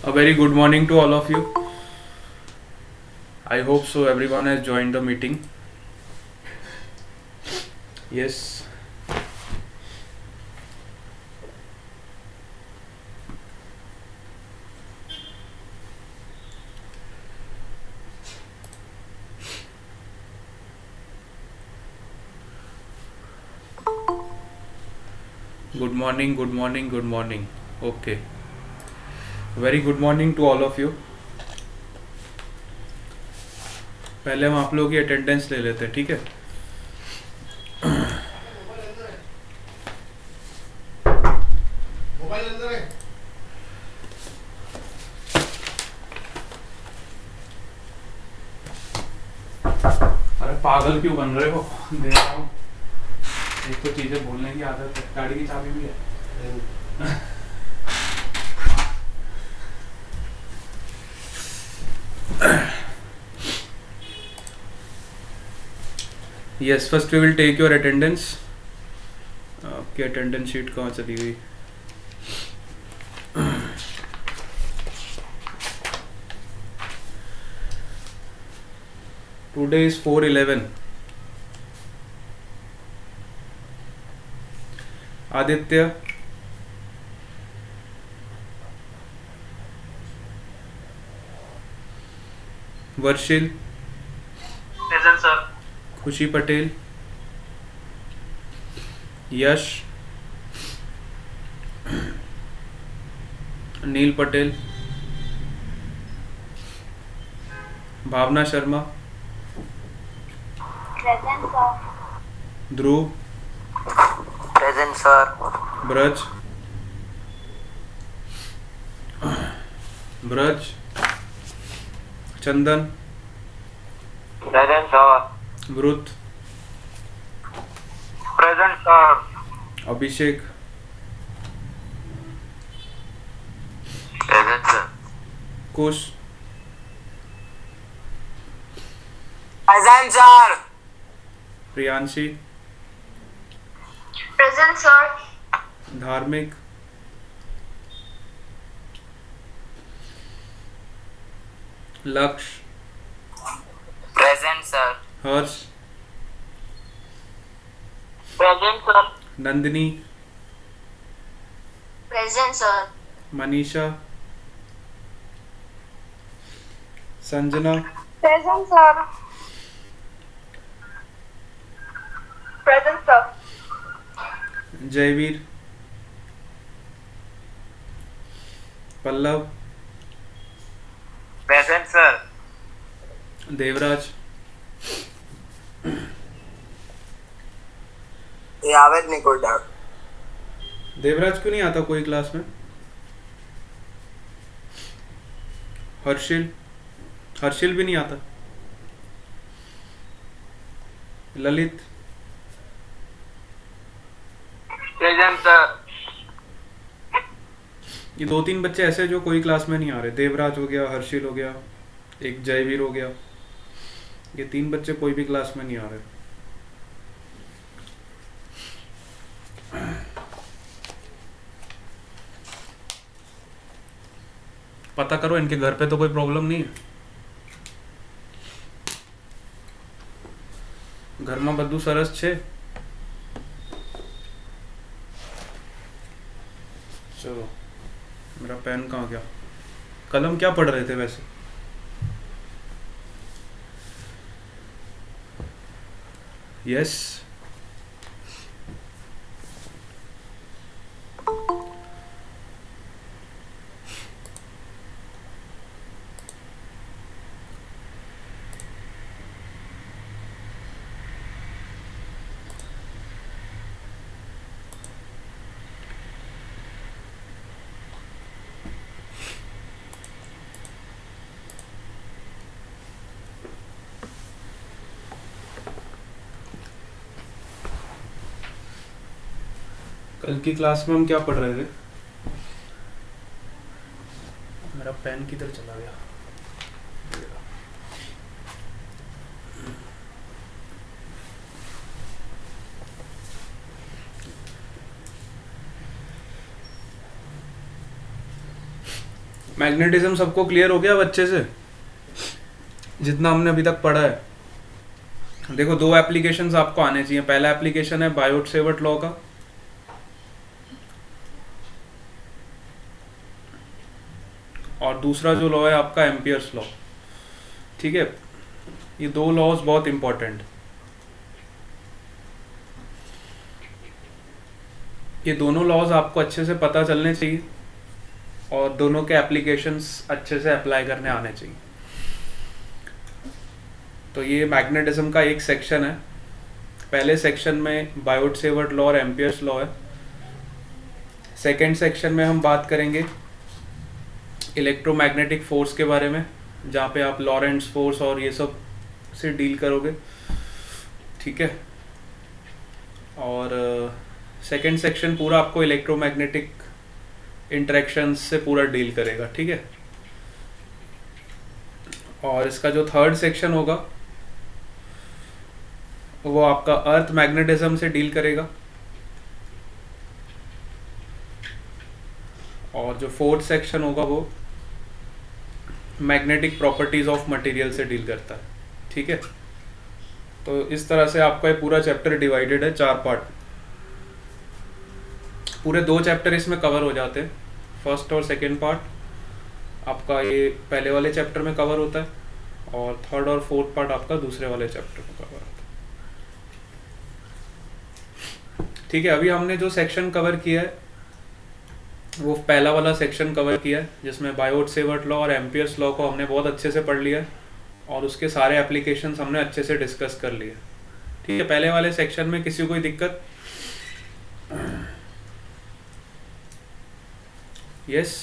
A very good morning to all of you. I hope so everyone has joined the meeting. Yes. Good morning, good morning, good morning. Okay. Very good morning to all of you. पहले हम आप लोगों की attendance ले लेते हैं, ठीक है? अरे पागल क्यों बन रहे हो? दे रहा हूँ। एक तो चीजें बोलने की आदत है। गाड़ी की चाबी भी है। Yes, first we will take your attendance. आपकी अटेंडेंस शीट कहाँ चली गई? Today is 4/11. Aditya, Varshil, present sir. Khushi Patel, Yash, Neel Patel, Bhavna Sharma, present sir. Dhruv, present sir. Braj, Braj, Chandan, present sir. Vrut, present sir. Abhishek, present sir. Kush, present sir. Priyanshi, present sir. Dharmik, Lakshya, present sir. Harsh, present sir. Nandini, present sir. Manisha, Sanjana, present sir. Present sir. Jayveer, Pallav, present sir. Devraj, यावेद निकोटा। देवराज क्यों नहीं आता कोई class में? हर्षिल, हर्षिल भी नहीं आता। Lalit, present sir. ये 2-3 बच्चे ऐसे जो कोई क्लास में नहीं आ रहे। देवराज हो गया, हर्षिल हो गया, एक जयवीर हो गया। ये 3 बच्चे कोई भी क्लास में नहीं आ रहे। पता करो इनके घर पे तो कोई प्रॉब्लम नहीं है। घर में बद्दू सरस छे। चलो, मेरा पेन कहाँ गया? कलम क्या पढ़ रहे थे वैसे? यस, कल की क्लास में हम क्या पढ़ रहे थे? मेरा पेन किधर चला गया? मैग्नेटिज्म सबको क्लियर हो गया अब अच्छे से, जितना हमने अभी तक पढ़ा है? देखो, दो एप्लीकेशंस आपको आने चाहिए। पहला एप्लीकेशन है बायोट-सेवर्ट लॉ का, और दूसरा जो लॉ है आपका एम्पियर्स लॉ। ठीक है, ये दो लॉज बहुत इंपॉर्टेंट, ये दोनों लॉज आपको अच्छे से पता चलने चाहिए और दोनों के एप्लीकेशंस अच्छे से अप्लाई करने आने चाहिए। तो ये मैग्नेटिज्म का एक सेक्शन है। पहले सेक्शन में बायोट-सेवर्ट लॉ और एम्पियर्स लॉ है। सेकेंड सेक्शन में हम बात करेंगे इलेक्ट्रोमैग्नेटिक फोर्स के बारे में, जहाँ पे आप लॉरेंट्ज फोर्स और ये सब से डील करोगे। ठीक है, और सेकेंड सेक्शन पूरा आपको इलेक्ट्रोमैग्नेटिक इंटरेक्शंस से पूरा डील करेगा। ठीक है, और इसका जो थर्ड सेक्शन होगा वो आपका अर्थ मैग्नेटिज्म से डील करेगा, और जो फोर्थ सेक्शन होगा वो मैग्नेटिक प्रॉपर्टीज ऑफ मटेरियल से डील करता है। ठीक है, तो इस तरह से आपका ये पूरा चैप्टर डिवाइडेड है 4 पार्ट। पूरे 2 चैप्टर इसमें कवर हो जाते हैं। फर्स्ट और सेकेंड पार्ट आपका ये पहले वाले चैप्टर में कवर होता है, और थर्ड और फोर्थ पार्ट आपका दूसरे वाले चैप्टर में कवर होता है। ठीक है, अभी हमने जो सेक्शन कवर किया है वो पहला वाला सेक्शन कवर किया है, जिसमें बायोट-सेवर्ट लॉ और एम्पियर्स लॉ को हमने बहुत अच्छे से पढ़ लिया है, और उसके सारे एप्लीकेशंस हमने अच्छे से डिस्कस कर लिए। ठीक है, पहले वाले सेक्शन में किसी को कोई दिक्कत? यस,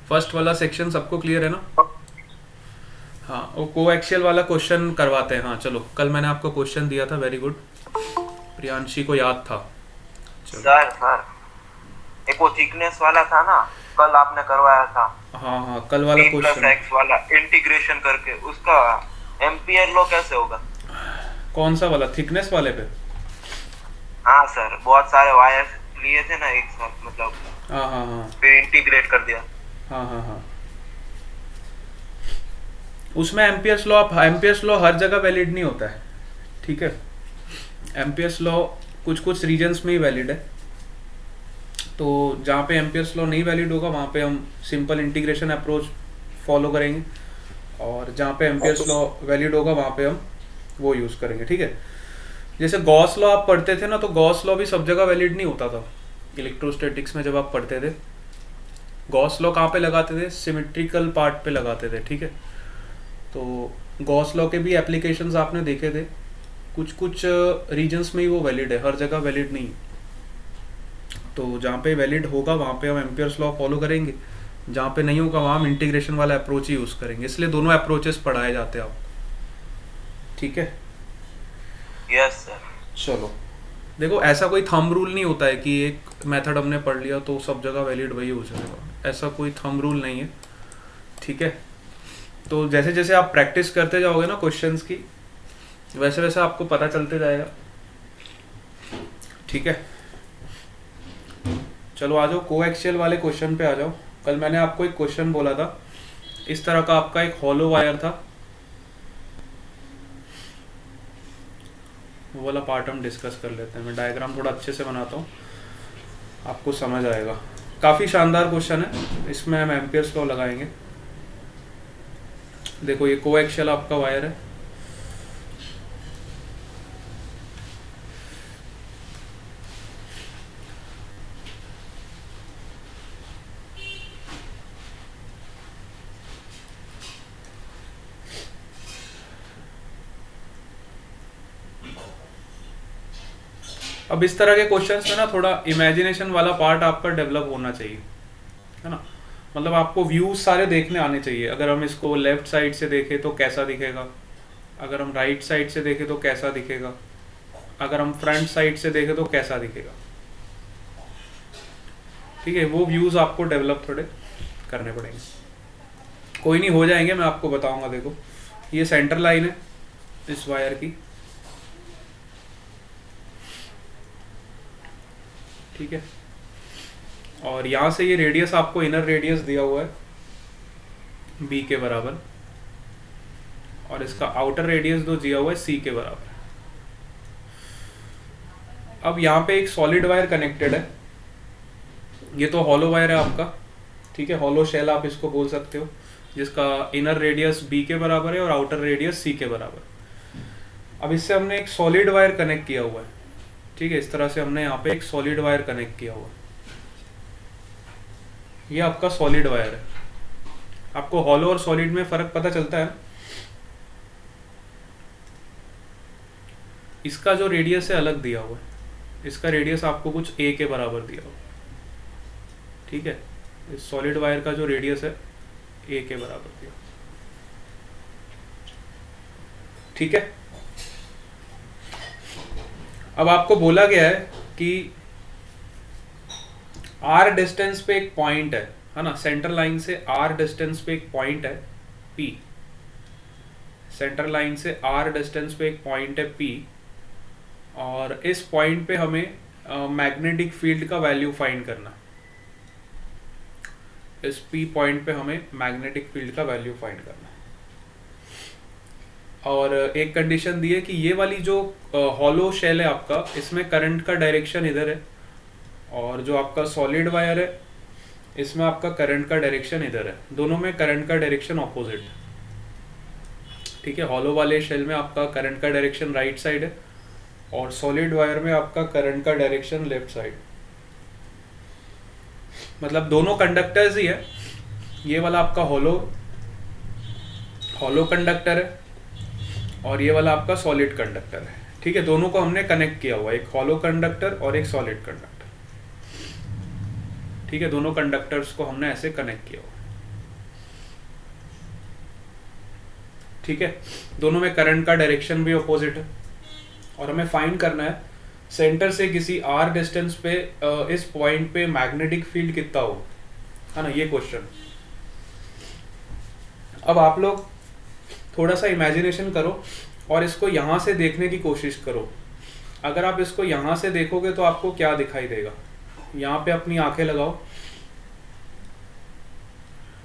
फर्स्ट वाला सेक्शन सबको क्लियर है ना? हाँ, वो कोएक्सियल वाला क्वेश्चन करवाते हैं। हाँ चलो, कल मैंने आपको क्वेश्चन दिया था, वेरी गुड, प्रियांशी को याद था। सर एक वो थिकनेस वाला था ना, कल आपने करवाया था। हाँ हाँ, कल वाला क्वेश्चन x वाला इंटीग्रेशन करके, उसका एम्पियर लॉ कैसे होगा? कौन सा वाला, थिकनेस वाले पे? हाँ सर, बहुत सारे वायर लिए थे ना एक साथ, मतलब हाँ हाँ हाँ, फिर इंटीग्रेट कर दिया। हाँ हाँ हाँ, उसमें एम्पियर्स लॉ हर जगह वैलिड नहीं होता है। ठीक है, एम्पियर्स लॉ कुछ कुछ रीजन्स में ही वैलिड है। तो जहाँ पे एम्पियर्स लॉ नहीं वैलिड होगा वहाँ पे हम सिंपल इंटीग्रेशन अप्रोच फॉलो करेंगे, और जहाँ पे एम्पियर्स लॉ वैलिड होगा वहाँ पे हम वो यूज़ करेंगे। ठीक है, जैसे गॉस लॉ आप पढ़ते थे ना, तो गॉस लॉ भी सब जगह वैलिड नहीं होता था। इलेक्ट्रोस्टैटिक्स में जब आप पढ़ते थे, गॉस लॉ कहाँ पे लगाते थे? सिमेट्रिकल पार्ट पे लगाते थे। ठीक है, तो गॉस लॉ के भी एप्लीकेशंस आपने देखे थे, कुछ कुछ रीजन्स में ही वो वैलिड है, हर जगह वैलिड नहीं। तो जहाँ पे वैलिड होगा वहाँ पे हम एम्पियर्स लॉ फॉलो करेंगे, जहाँ पे नहीं होगा वहाँ हम इंटीग्रेशन वाला अप्रोच ही यूज़ करेंगे। इसलिए दोनों अप्रोचेस पढ़ाए जाते हैं आपको। ठीक है, यस सर। चलो देखो, ऐसा कोई थंब रूल नहीं होता है कि एक मेथड हमने पढ़ लिया तो सब जगह वैलिड वही हो जाएगा, ऐसा कोई थंब रूल नहीं है। ठीक है, तो जैसे जैसे आप प्रैक्टिस करते जाओगे ना क्वेश्चंस की, वैसे वैसे आपको पता चलते जाएगा। ठीक है, चलो आ जाओ कोएक्सियल वाले क्वेश्चन पे आ जाओ। कल मैंने आपको एक क्वेश्चन बोला था, इस तरह का आपका एक हॉलो वायर था, वो वाला पार्ट हम डिस्कस कर लेते हैं। मैं डायग्राम थोड़ा अच्छे से बनाता हूँ, आपको समझ आएगा। काफ़ी शानदार क्वेश्चन है, इसमें हम एम्पियर्स लॉ लगाएंगे। देखो, ये कोएक्सियल आपका वायर है, अब इस तरह के क्वेश्चंस में ना थोड़ा इमेजिनेशन वाला पार्ट आपका डेवलप होना चाहिए, है ना। मतलब आपको व्यूज सारे देखने आने चाहिए। अगर हम इसको लेफ्ट साइड से देखें तो कैसा दिखेगा, अगर हम राइट साइड से देखें तो कैसा दिखेगा, अगर हम फ्रंट साइड से देखें तो कैसा दिखेगा। ठीक है, वो व्यूज आपको डेवलप थोड़े करने पड़ेंगे। कोई नहीं, हो जाएंगे, मैं आपको बताऊंगा। देखो, ये सेंटर लाइन है इस वायर की, ठीक है, और यहाँ से ये रेडियस आपको इनर रेडियस दिया हुआ है बी के बराबर, और इसका आउटर रेडियस जो दिया हुआ है सी के बराबर। अब यहाँ पे एक सॉलिड वायर कनेक्टेड है, ये तो हॉलो वायर है आपका, ठीक है, हॉलो शेल आप इसको बोल सकते हो, जिसका इनर रेडियस बी के बराबर है और आउटर रेडियस सी के बराबर। अब इससे हमने एक सॉलिड वायर कनेक्ट किया हुआ है, ठीक है, इस तरह से हमने यहाँ पे एक सॉलिड वायर कनेक्ट किया हुआ है, ये आपका सॉलिड वायर है। आपको हॉलो और सॉलिड में फर्क पता चलता है। इसका जो रेडियस है अलग दिया हुआ है, इसका रेडियस आपको कुछ ए के बराबर दिया हुआ, ठीक है, इस सॉलिड वायर का जो रेडियस है ए के बराबर दिया, ठीक है। अब आपको बोला गया है कि आर डिस्टेंस पे एक पॉइंट है ना, सेंटर लाइन से आर डिस्टेंस पे एक पॉइंट है पी, सेंटर लाइन से आर डिस्टेंस पे एक पॉइंट है पी, और इस पॉइंट पे हमें मैग्नेटिक फील्ड का वैल्यू फाइंड करना। इस पी पॉइंट पे हमें मैग्नेटिक फील्ड का वैल्यू फाइंड करना, और एक कंडीशन दी है कि ये वाली जो हॉलो शेल है आपका, इसमें करंट का डायरेक्शन इधर है, और जो आपका सॉलिड वायर है इसमें आपका करंट का डायरेक्शन इधर है, दोनों में करंट का डायरेक्शन ऑपोजिट है, ठीक है। हॉलो वाले शेल में आपका करंट का डायरेक्शन राइट साइड है, और सॉलिड वायर में आपका करंट का डायरेक्शन लेफ्ट साइड, मतलब दोनों कंडक्टर्स ही है। ये वाला आपका हॉलो कंडक्टर है, और ये वाला आपका सॉलिड कंडक्टर है, ठीक है। दोनों को हमने कनेक्ट किया हुआ है, एक हॉलो कंडक्टर और एक सॉलिड कंडक्टर, ठीक है। दोनों कंडक्टर्स को हमने ऐसे कनेक्ट किया हुआ है, ठीक है। दोनों में करंट का डायरेक्शन भी अपोजिट है, और हमें फाइंड करना है सेंटर से किसी आर डिस्टेंस पे इस पॉइंट पे मैग्नेटिक फील्ड कितना हो, है ना, ये क्वेश्चन। अब आप लोग थोड़ा सा इमेजिनेशन करो और इसको यहाँ से देखने की कोशिश करो। अगर आप इसको यहाँ से देखोगे तो आपको क्या दिखाई देगा। यहाँ पे अपनी आंखें लगाओ,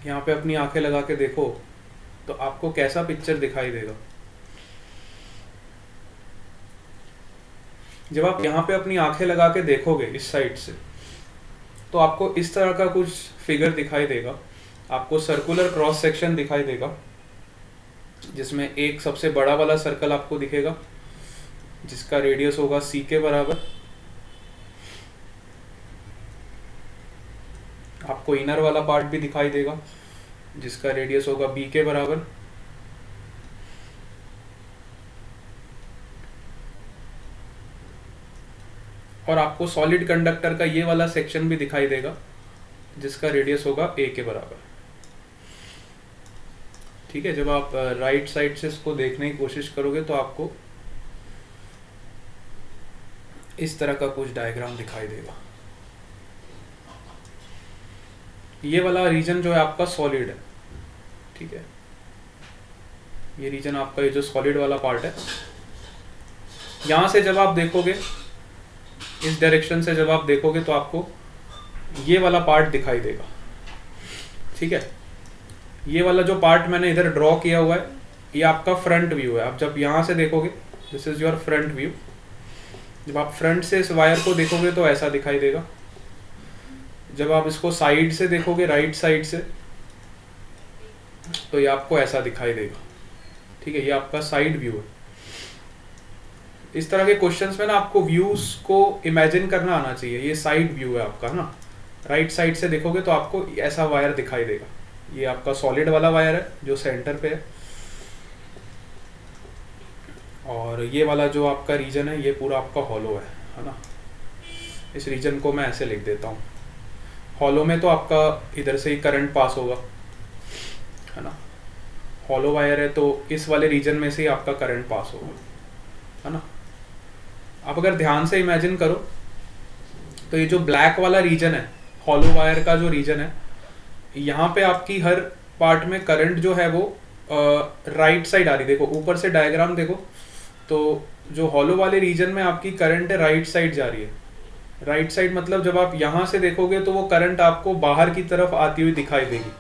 यहाँ पे अपनी आंखें लगा के देखो तो आपको कैसा पिक्चर दिखाई देगा। जब आप यहाँ पे अपनी आंखें लगा के देखोगे इस साइड से, तो आपको इस तरह का कुछ फिगर दिखाई देगा। आपको सर्कुलर क्रॉस सेक्शन दिखाई देगा, जिसमें एक सबसे बड़ा वाला सर्कल आपको दिखेगा, जिसका रेडियस होगा सी के बराबर। आपको इनर वाला पार्ट भी दिखाई देगा, जिसका रेडियस होगा बी के बराबर। और आपको सॉलिड कंडक्टर का ये वाला सेक्शन भी दिखाई देगा, जिसका रेडियस होगा ए के बराबर, ठीक है। जब आप राइट साइड से इसको देखने की कोशिश करोगे तो आपको इस तरह का कुछ डायग्राम दिखाई देगा। ये वाला रीजन जो है आपका सॉलिड है, ठीक है। ये रीजन आपका, ये जो सॉलिड वाला पार्ट है, यहां से जब आप देखोगे, इस डायरेक्शन से जब आप देखोगे तो आपको ये वाला पार्ट दिखाई देगा, ठीक है। ये वाला जो पार्ट मैंने इधर ड्रॉ किया हुआ है, ये आपका फ्रंट व्यू है। आप जब यहाँ से देखोगे, this is your front view. जब आप फ्रंट से इस वायर को देखोगे तो ऐसा दिखाई देगा। जब आप इसको साइड से देखोगे, राइट साइड से, तो ये आपको ऐसा दिखाई देगा, ठीक है। ये आपका साइड व्यू है। इस तरह के क्वेश्चंस में ना आपको व्यूज को इमेजिन करना आना चाहिए। ये साइड व्यू है आपका, ना राइट साइड से देखोगे तो आपको ऐसा वायर दिखाई देगा। ये आपका सॉलिड वाला वायर है जो सेंटर पे है, और ये वाला जो आपका रीजन है ये पूरा आपका हॉलो है ना। इस रीजन को मैं ऐसे लिख देता हूँ। हॉलो में तो आपका इधर से ही करंट पास होगा, है ना। हॉलो वायर है तो इस वाले रीजन में से ही आपका करंट पास होगा, है ना। आप अगर ध्यान से इमेजिन करो तो ये जो ब्लैक वाला रीजन है, हॉलो वायर का जो रीजन है, यहाँ पे आपकी हर पार्ट में करंट जो है वो राइट साइड आ रही। देखो ऊपर से डायग्राम देखो तो जो हॉलो वाले रीजन में आपकी करंट है राइट साइड जा रही है। राइट साइड मतलब जब आप यहाँ से देखोगे तो वो करंट आपको बाहर की तरफ आती हुई दिखाई देगी।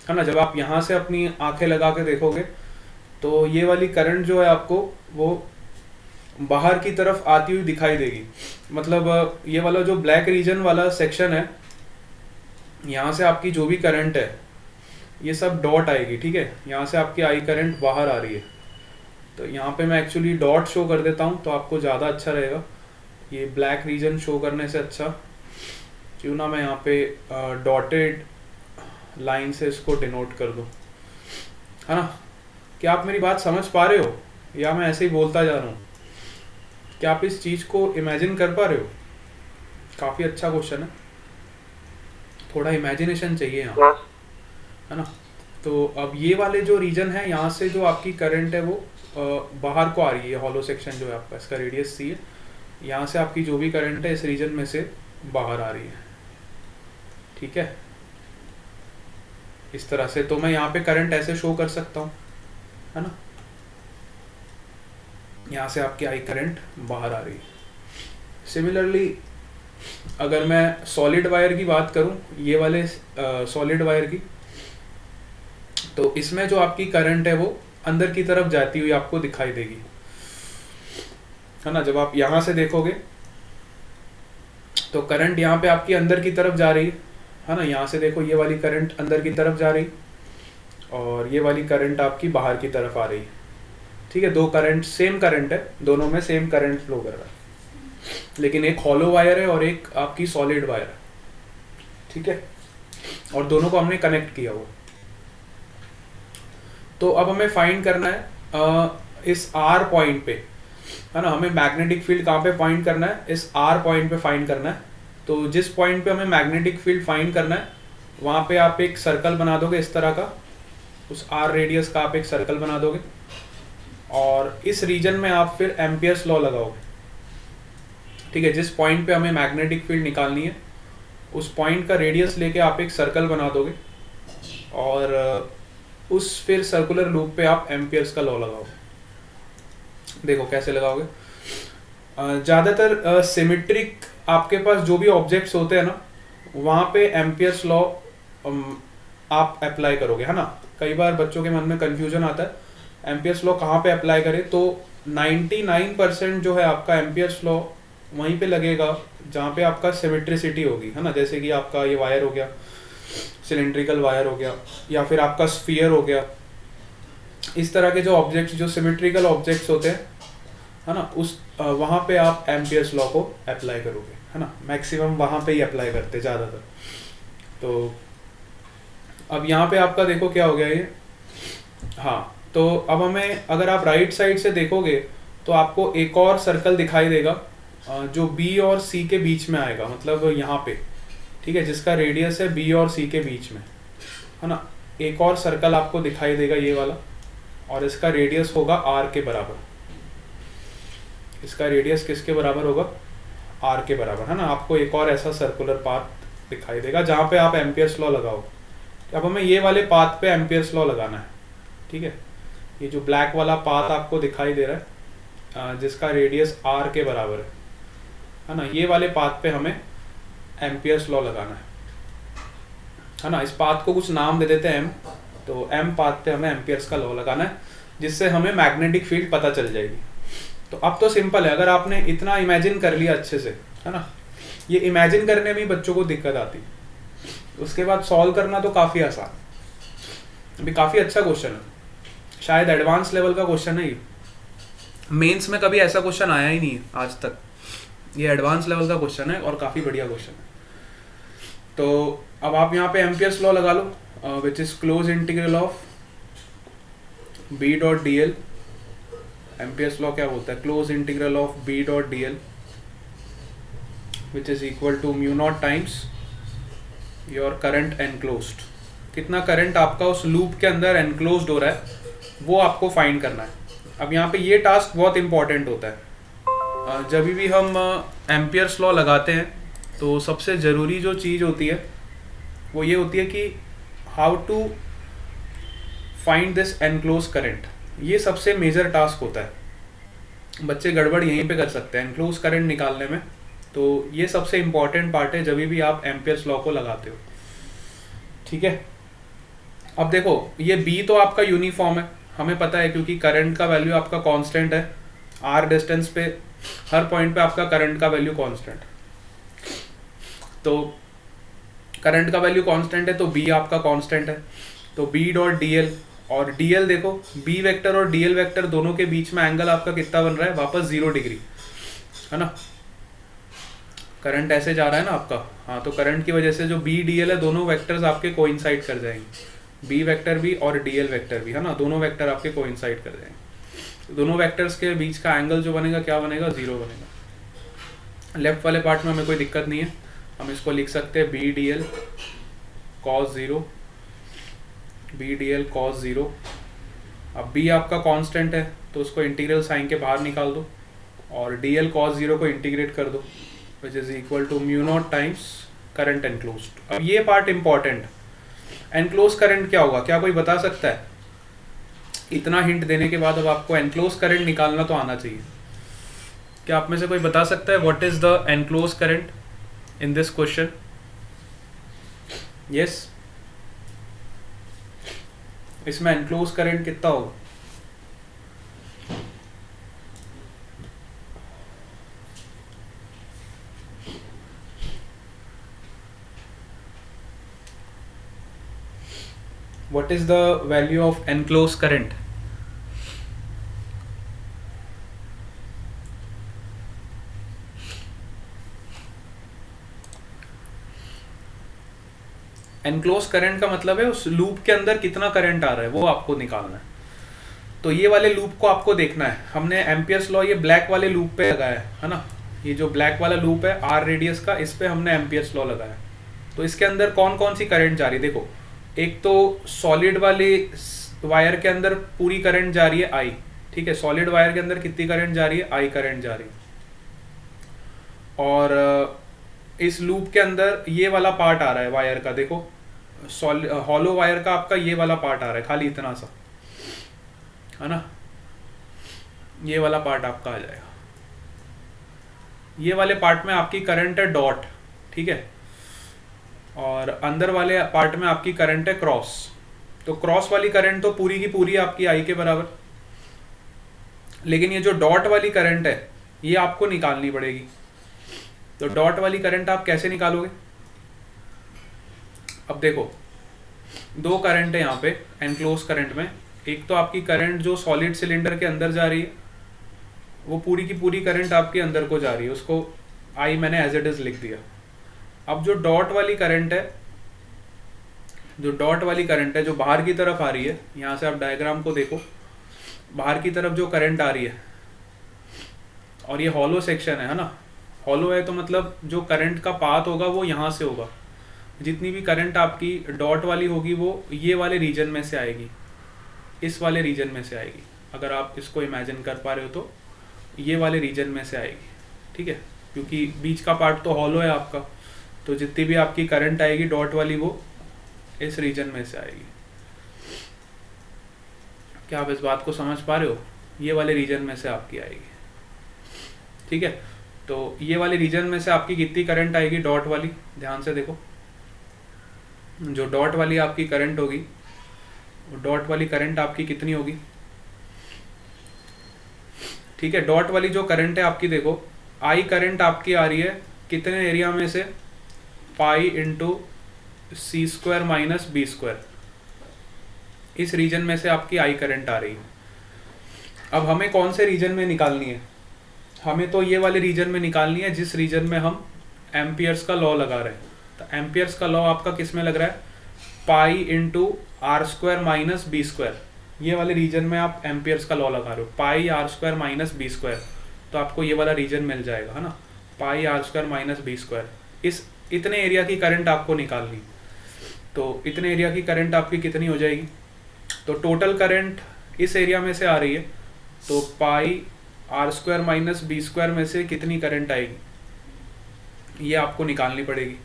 है ना। जब आप यहाँ से अपनी आंखें लगा के देखोगे तो ये वाली करंट जो है आपको वो बाहर की तरफ आती हुई दिखाई देगी। मतलब ये वाला जो ब्लैक रीजन वाला सेक्शन है, यहाँ से आपकी जो भी करंट है ये सब डॉट आएगी, ठीक है। यहाँ से आपकी आई करंट बाहर आ रही है, तो यहाँ पे मैं एक्चुअली डॉट शो कर देता हूँ तो आपको ज़्यादा अच्छा रहेगा। ये ब्लैक रीजन शो करने से अच्छा क्यों ना मैं यहाँ पे डॉटेड लाइन से इसको डिनोट कर दूँ, है ना। क्या आप मेरी बात समझ पा रहे हो या मैं ऐसे ही बोलता जा रहा हूँ? क्या आप इस चीज़ को इमेजिन कर पा रहे हो? काफ़ी अच्छा क्वेश्चन है, थोड़ा इमेजिनेशन चाहिए यहाँ, यस है ना। तो अब ये वाले जो रीजन है, यहाँ से जो आपकी करंट है वो बाहर को आ रही है। हॉलो सेक्शन जो है आपका, इसका रेडियस सी है, यहाँ से आपकी जो भी करंट है इस रीजन में से बाहर आ रही है, ठीक है। इस तरह से तो मैं यहाँ पे करंट ऐसे शो कर सकता हूँ, है ना। यहाँ से आपकी आई करंट बाहर आ रही है। सिमिलरली अगर मैं सॉलिड वायर की बात करूँ, ये वाले सॉलिड वायर की, तो इसमें जो आपकी करंट है वो अंदर की तरफ जाती हुई आपको दिखाई देगी, है ना। जब आप यहाँ से देखोगे तो करंट यहाँ पे आपकी अंदर की तरफ जा रही है ना। यहाँ से देखो, ये वाली करंट अंदर की तरफ जा रही और ये वाली करंट आपकी बाहर की तरफ आ रही है, ठीक है। दो करंट सेम करंट है, दोनों में सेम करंट फ्लो कर रहा है, लेकिन एक हॉलो वायर है और एक आपकी सॉलिड वायर है, ठीक है। और दोनों को हमने कनेक्ट किया हुआ। तो अब हमें फाइंड करना है इस आर पॉइंट पे, है ना। हमें मैग्नेटिक फील्ड कहाँ पे फाइंड करना है? इस आर पॉइंट पे फाइंड करना है। तो जिस पॉइंट पे हमें मैग्नेटिक फील्ड फाइंड करना है वहाँ पे आप एक सर्कल बना दोगे इस तरह का, उस आर रेडियस का आप एक सर्कल बना दोगे और इस रीजन में आप फिर एम्पियर्स लॉ लगाओगे, ठीक है। जिस पॉइंट पे हमें मैग्नेटिक फील्ड निकालनी है उस पॉइंट का रेडियस लेके आप एक सर्कल बना दोगे और उस फिर सर्कुलर लूप पे आप एम्पियर्स का लॉ लगाओगे। देखो कैसे लगाओगे। ज़्यादातर सिमेट्रिक आपके पास जो भी ऑब्जेक्ट्स होते हैं ना, वहाँ पे एम्पियर्स लॉ आप अप्लाई करोगे, है ना। कई बार बच्चों के मन में कंफ्यूजन आता है एम्पियर्स लॉ कहाँ पे अप्लाई करें। तो 99% जो है आपका एम्पियर्स लॉ वहीं पे लगेगा जहाँ पे आपका सिमेट्रिसिटी होगी, है ना। जैसे कि आपका ये वायर हो गया, सिलेंड्रिकल वायर हो गया, या फिर आपका स्फीयर हो गया। इस तरह के जो ऑब्जेक्ट्स, जो सिमेट्रिकल ऑब्जेक्ट्स होते हैं, है ना, उस वहाँ पे आप एम्पियर्स लॉ को अप्लाई करोगे, है ना। मैक्सिमम वहाँ पे ही अप्लाई करते ज़्यादातर। तो अब यहाँ पे आपका देखो क्या हो गया ये, हाँ। तो अब हमें, अगर आप राइट साइड से देखोगे तो आपको एक और सर्कल दिखाई देगा जो बी और सी के बीच में आएगा, मतलब यहाँ पे, ठीक है, जिसका रेडियस है बी और सी के बीच में, है ना। एक और सर्कल आपको दिखाई देगा ये वाला, और इसका रेडियस होगा आर के बराबर। इसका रेडियस किसके बराबर होगा? आर के बराबर, है ना। आपको एक और ऐसा सर्कुलर पाथ दिखाई देगा जहाँ पे आप एम्पियर्स लॉ लगाओ। अब हमें ये वाले पाथ पे एम्पियर्स लॉ लगाना है, ठीक है। ये जो ब्लैक वाला पाथ आपको दिखाई दे रहा है जिसका रेडियस आर के बराबर है ना, ये वाले पाथ पे हमें एम्पियर्स लॉ लगाना है ना। इस पाथ को कुछ नाम दे देते हैं एम। तो एम पाथ पे हमें एम्पियर्स का लॉ लगाना है, जिससे हमें मैग्नेटिक फील्ड पता चल जाएगी। तो अब तो सिंपल है, अगर आपने इतना इमेजिन कर लिया अच्छे से, है ना। ये इमेजिन करने में बच्चों को दिक्कत आती, उसके बाद सॉल्व करना तो काफ़ी आसान। अभी काफ़ी अच्छा क्वेश्चन है, शायद एडवांस लेवल का क्वेश्चन है ये। मेंस में कभी ऐसा क्वेश्चन आया ही नहीं है आज तक। ये एडवांस लेवल का क्वेश्चन है और काफ़ी बढ़िया क्वेश्चन है। तो अब आप यहाँ पे एम्पियर्स लॉ लगा लो, which is close integral of B dot D L. Ampere's law क्या बोलता है? Close integral of B dot D L which is equal to mu naught times your current enclosed. कितना करंट आपका उस loop के अंदर एनक्लोज्ड हो रहा है वो आपको फाइंड करना है। अब यहाँ पे ये टास्क बहुत इंपॉर्टेंट होता है। जब भी हम एम्पियर्स लॉ लगाते हैं तो सबसे ज़रूरी जो चीज़ होती है वो ये होती है कि how to find this enclose current. ये सबसे मेजर टास्क होता है। बच्चे गड़बड़ यहीं पे कर सकते हैं एनक्लोज करंट निकालने में। तो ये सबसे इम्पॉर्टेंट पार्ट है जब भी आप एम्पियर्स लॉ को लगाते हो, ठीक है। अब देखो ये बी तो आपका यूनिफॉर्म है, हमें पता है क्योंकि करंट का वैल्यू आपका कांस्टेंट है, आर डिस्टेंस पे हर पॉइंट पे आपका करंट का वैल्यू कांस्टेंट, तो करंट का वैल्यू कांस्टेंट है तो बी आपका कांस्टेंट है, तो बी डॉट डी एल, और डी एल देखो बी वेक्टर और डी एल वेक्टर दोनों के बीच में एंगल आपका कितना बन रहा है, वापस 0 डिग्री, है ना, करंट ऐसे जा रहा है ना आपका, हाँ, तो करंट की वजह से जो बी डी एल है दोनों वेक्टर्स आपके कोइंसाइड कर जाएंगे, बी वेक्टर भी और डी एल वेक्टर भी, है ना, दोनों वेक्टर आपके कोइंसाइड कर जाएंगे, दोनों वेक्टर्स के बीच का एंगल जो बनेगा क्या बनेगा, 0 बनेगा। लेफ्ट वाले पार्ट में हमें कोई दिक्कत नहीं है, हम इसको लिख सकते हैं B D L cos 0, B D L cos 0। अब बी आपका कांस्टेंट है तो उसको इंटीग्रल साइन के बाहर निकाल दो और डी एल कॉस 0 को इंटीग्रेट कर दो, which is equal to mu naught times current enclosed. अब ये पार्ट इंपॉर्टेंट, एनक्लोज करंट क्या होगा, क्या कोई बता सकता है? इतना हिंट देने के बाद अब आपको एनक्लोज करंट निकालना तो आना चाहिए। क्या आप में से कोई बता सकता है what is the enclose current in this question? Yes, इसमें एनक्लोज करंट कितना होगा? What is the value of enclosed current? Enclose current का मतलब है उस लूप के अंदर कितना करंट आ रहा है वो आपको निकालना है। तो ये वाले लूप को आपको देखना है, हमने एम्पियर्स लॉ ये ब्लैक वाले लूप पे लगाया है ना, ये जो ब्लैक वाला लूप है आर रेडियस का, इस पे हमने एम्पियर्स लॉ लगाया। तो इसके अंदर कौन कौन सी करंट जा रही है देखो, एक तो सॉलिड वाले वायर के अंदर पूरी करंट जा रही है आई, ठीक है, सॉलिड वायर के अंदर कितनी करंट जा रही है, आई करंट जा रही है। और इस लूप के अंदर ये वाला पार्ट आ रहा है वायर का, देखो हॉलो वायर का आपका ये वाला पार्ट आ रहा है, खाली इतना सा, है ना, ये वाला पार्ट आपका आ जाएगा। ये वाले पार्ट में आपकी करंट है डॉट, ठीक है, और अंदर वाले पार्ट में आपकी करंट है क्रॉस। तो क्रॉस वाली करंट तो पूरी की पूरी आपकी आई के बराबर, लेकिन ये जो डॉट वाली करंट है ये आपको निकालनी पड़ेगी। तो डॉट वाली करंट आप कैसे निकालोगे? अब देखो दो करंट है यहाँ पे एनक्लोज करंट में, एक तो आपकी करंट जो सॉलिड सिलेंडर के अंदर जा रही है वो पूरी की पूरी करंट आपके अंदर को जा रही है, उसको आई मैंने एज इट इज लिख दिया। अब जो डॉट वाली करंट है, जो डॉट वाली करंट है जो बाहर की तरफ आ रही है, यहाँ से आप डायग्राम को देखो, बाहर की तरफ जो करंट आ रही है, और ये हॉलो सेक्शन है ना, हॉलो है तो मतलब जो करंट का पाथ होगा वो यहाँ से होगा, जितनी भी करंट आपकी डॉट वाली होगी वो ये वाले रीजन में से आएगी, इस वाले रीजन में से आएगी। अगर आप इसको इमेजिन कर पा रहे हो तो ये वाले रीजन में से आएगी, ठीक है, क्योंकि बीच का पार्ट तो हॉलो है आपका, तो जितनी भी आपकी करंट आएगी डॉट वाली वो इस रीजन में से आएगी। क्या आप इस बात को समझ पा रहे हो? ये वाले रीजन में से आपकी आएगी, ठीक है। तो ये वाले रीजन में से आपकी कितनी करंट आएगी डॉट वाली, ध्यान से देखो, जो डॉट वाली आपकी करंट होगी, डॉट वाली करंट आपकी कितनी होगी, ठीक है, डॉट वाली जो करंट है आपकी देखो, आई करंट आपकी आ रही है कितने एरिया में से, पाई इंटू सी स्क्वायर माइनस बी स्क्वायर, इस रीजन में से आपकी आई करंट आ रही है। अब हमें कौन से रीजन में निकालनी है? हमें तो ये वाले रीजन में निकालनी है जिस रीजन में हम एम्पियर्स का लॉ लगा रहे हैं। तो एम्पियर्स का लॉ आपका किस में लग रहा है, pi into R square minus B square, ये वाले रीजन में आप एम्पियर्स का लॉ लगा रहे हो, pi R square minus B square, तो आपको ये वाला रीजन मिल जाएगा, है ना, pi R square minus B square. इस इतने एरिया की करंट आपको निकालनी, तो इतने एरिया की करंट आपकी कितनी हो जाएगी? तो टोटल करंट इस एरिया में से आ रही है, तो pi R square minus B square में से कितनी करंट आएगी, ये आपको निकालनी पड़ेगी।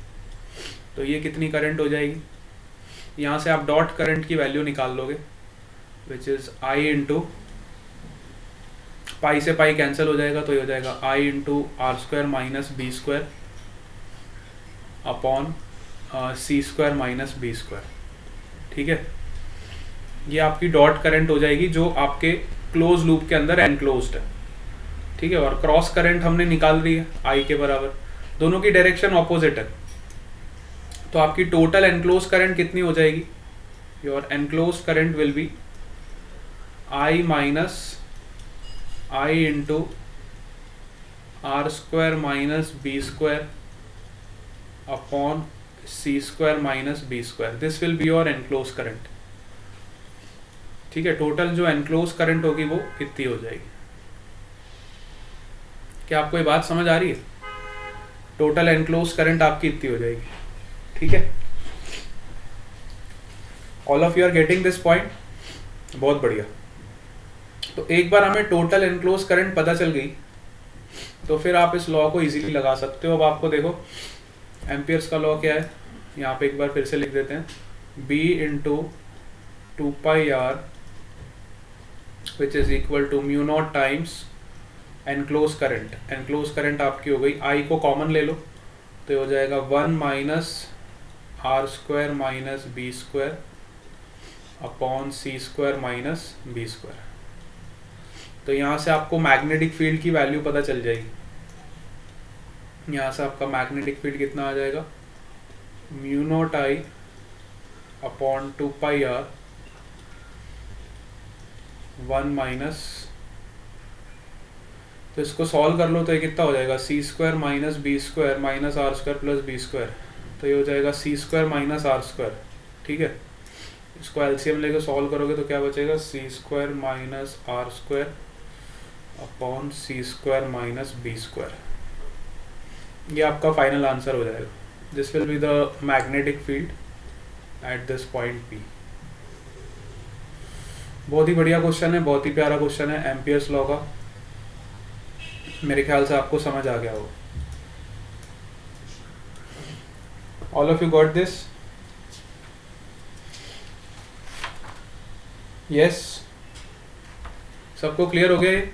तो ये कितनी करंट हो जाएगी, यहाँ से आप डॉट करंट की वैल्यू निकाल लोगे, which is I into pi से पाई कैंसिल हो जाएगा, तो ये हो जाएगा I into R square minus B square upon C square minus B square, ठीक है। ये आपकी डॉट करंट हो जाएगी जो आपके क्लोज लूप के अंदर एनक्लोज्ड है, ठीक है। और क्रॉस करंट हमने निकाल रही है आई के बराबर, दोनों की डायरेक्शन ऑपोजिट है, तो आपकी टोटल एनक्लोज करंट कितनी हो जाएगी? Your enclose current will be I minus I into R square minus B square upon C square minus B square. This will be your enclose current, ठीक है। Total जो enclose current होगी वो कितनी हो जाएगी? क्या आपको ये बात समझ आ रही है? टोटल एनक्लोज करंट आपकी इतनी हो जाएगी, ठीक है। All of you are getting this point? बहुत बढ़िया। तो एक बार हमें टोटल एनक्लोज करंट पता चल गई तो फिर आप इस लॉ को इजीली लगा सकते हो। अब आपको देखो एम्पियर्स का लॉ क्या है, यहाँ पे एक बार फिर से लिख देते हैं, B into 2πr which is equal to mu naught times enclose current. Enclose current आपकी हो गई, आई को कॉमन ले लो तो हो जाएगा 1 minus R square minus B square upon C square minus B square. तो यहाँ से आपको मैग्नेटिक फील्ड की वैल्यू पता चल जाएगी। यहाँ से आपका मैग्नेटिक फील्ड कितना आ जाएगा? Mu not I upon 2πr 1 minus, तो इसको सॉल्व कर लो तो ये कितना हो जाएगा? C square minus B square minus R square plus B square, तो ये हो जाएगा C square minus R square, ठीक है। इसको एलसीएम लेकर सॉल्व करोगे तो क्या बचेगा? C square minus R square upon C square minus B square. ये आपका फाइनल आंसर हो जाएगा। This will be the magnetic field at this point P। बहुत ही बढ़िया क्वेश्चन है, बहुत ही प्यारा क्वेश्चन है एम्पियर्स लॉ का। मेरे ख्याल से आपको समझ आ गया होगा। All of you got this? Yes, सबको क्लियर हो गया ये?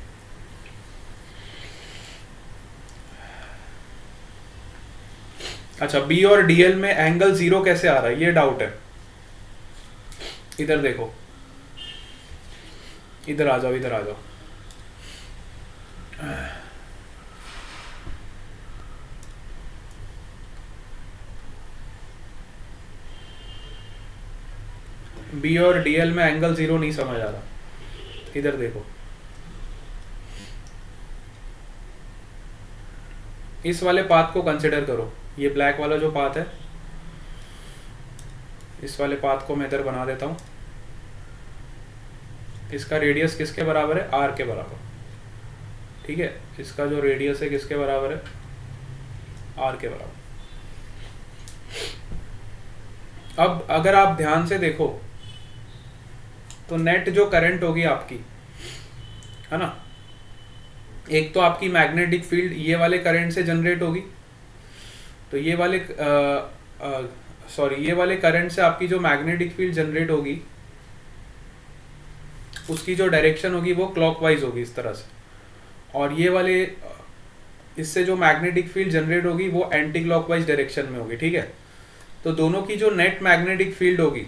अच्छा, बी और डीएल में एंगल जीरो कैसे आ रहा है ये डाउट है। इधर देखो, इधर आ जाओ, इधर आ जाओ। बी और डीएल में एंगल जीरो नहीं समझ आ रहा, इधर देखो। इस वाले पाथ को कंसिडर करो, ये ब्लैक वाला जो पाथ है, इस वाले पाथ को मैं इधर बना देता हूं। इसका रेडियस किसके बराबर है? आर के बराबर, ठीक है। इसका जो रेडियस है किसके बराबर है? आर के बराबर। अब अगर आप ध्यान से देखो तो नेट जो करंट होगी आपकी, है ना, एक तो आपकी मैग्नेटिक फील्ड ये वाले करंट से जनरेट होगी, तो ये वाले ये वाले करंट से आपकी जो मैग्नेटिक फील्ड जनरेट होगी उसकी जो डायरेक्शन होगी वो क्लॉकवाइज होगी इस तरह से, और ये वाले इससे जो मैग्नेटिक फील्ड जनरेट होगी वो एंटी क्लॉकवाइज डायरेक्शन में होगी, ठीक है। तो दोनों की जो नेट मैग्नेटिक फील्ड होगी,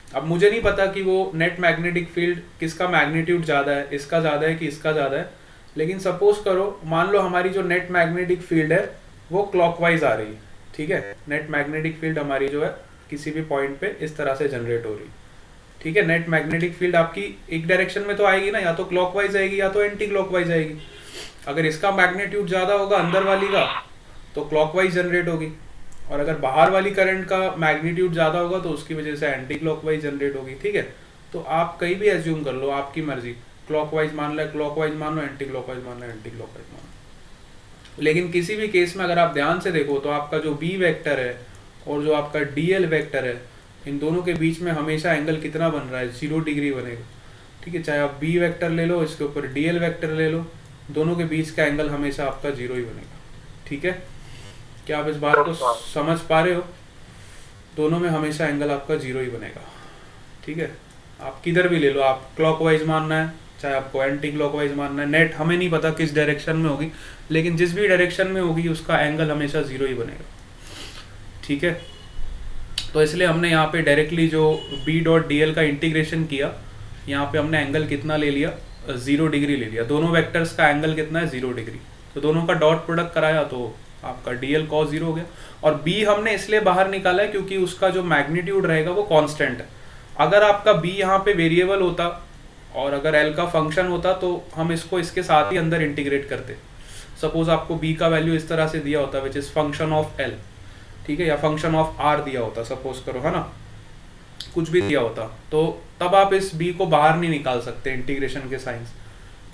अब मुझे नहीं पता कि वो नेट मैग्नेटिक फील्ड किसका मैग्नीट्यूड ज़्यादा है, इसका ज़्यादा है कि इसका ज़्यादा है, लेकिन सपोज करो, मान लो हमारी जो नेट मैग्नेटिक फील्ड है वो क्लॉकवाइज आ रही है, ठीक है। नेट मैग्नेटिक फील्ड हमारी जो है किसी भी पॉइंट पे इस तरह से जनरेट हो रही है, ठीक है। नेट मैग्नेटिक फील्ड आपकी एक डायरेक्शन में तो आएगी ना, या तो क्लॉकवाइज आएगी या तो एंटी क्लॉकवाइज आएगी। अगर इसका मैग्नीट्यूड ज़्यादा होगा अंदर वाली का तो क्लॉकवाइज जनरेट होगी, और अगर बाहर वाली करंट का मैग्नीट्यूड ज़्यादा होगा तो उसकी वजह से एंटी क्लॉकवाइज जनरेट होगी, ठीक है। तो आप कहीं भी एज्यूम कर लो, आपकी मर्जी, क्लॉकवाइज मान लो, क्लॉकवाइज मान लो, एंटी क्लॉकवाइज मान लो, एंटी क्लॉकवाइज मान लो। लेकिन किसी भी केस में अगर आप ध्यान से देखो तो आपका जो बी वेक्टर है और जो आपका डीएल वेक्टर है, इन दोनों के बीच में हमेशा एंगल कितना बन रहा है? 0 डिग्री बनेगा, ठीक है। चाहे आप बी वेक्टर ले लो, इसके ऊपर डीएल वेक्टर ले लो, दोनों के बीच का एंगल हमेशा आपका 0 ही बनेगा, ठीक है। क्या आप इस बात को समझ पा रहे हो? दोनों में हमेशा एंगल आपका 0 ही बनेगा, ठीक है। आप किधर भी ले लो, आप क्लॉकवाइज मानना है चाहे आपको एंटी क्लॉकवाइज मानना है, नेट हमें नहीं पता किस डायरेक्शन में होगी, लेकिन जिस भी डायरेक्शन में होगी उसका एंगल हमेशा 0 ही बनेगा, ठीक है। तो इसलिए हमने यहाँ पे डायरेक्टली जो बी डॉट डी एल का इंटीग्रेशन किया, यहाँ पे हमने एंगल कितना ले लिया, 0 डिग्री ले लिया। दोनों वेक्टर्स का एंगल कितना है, 0 डिग्री। तो दोनों का डॉट प्रोडक्ट कराया तो आपका डी एल कॉस 0 हो गया। और बी हमने इसलिए बाहर निकाला है क्योंकि उसका जो मैग्नीट्यूड रहेगा वो कांस्टेंट है। अगर आपका बी यहाँ पे वेरिएबल होता और अगर एल का फंक्शन होता तो हम इसको इसके साथ ही अंदर इंटीग्रेट करते। सपोज आपको बी का वैल्यू इस तरह से दिया होता which is function of L, ठीक है, या फंक्शन ऑफ आर दिया होता, सपोज करो, है ना, कुछ भी दिया होता, तो तब आप इस बी को बाहर नहीं निकाल सकते इंटीग्रेशन के साइंस।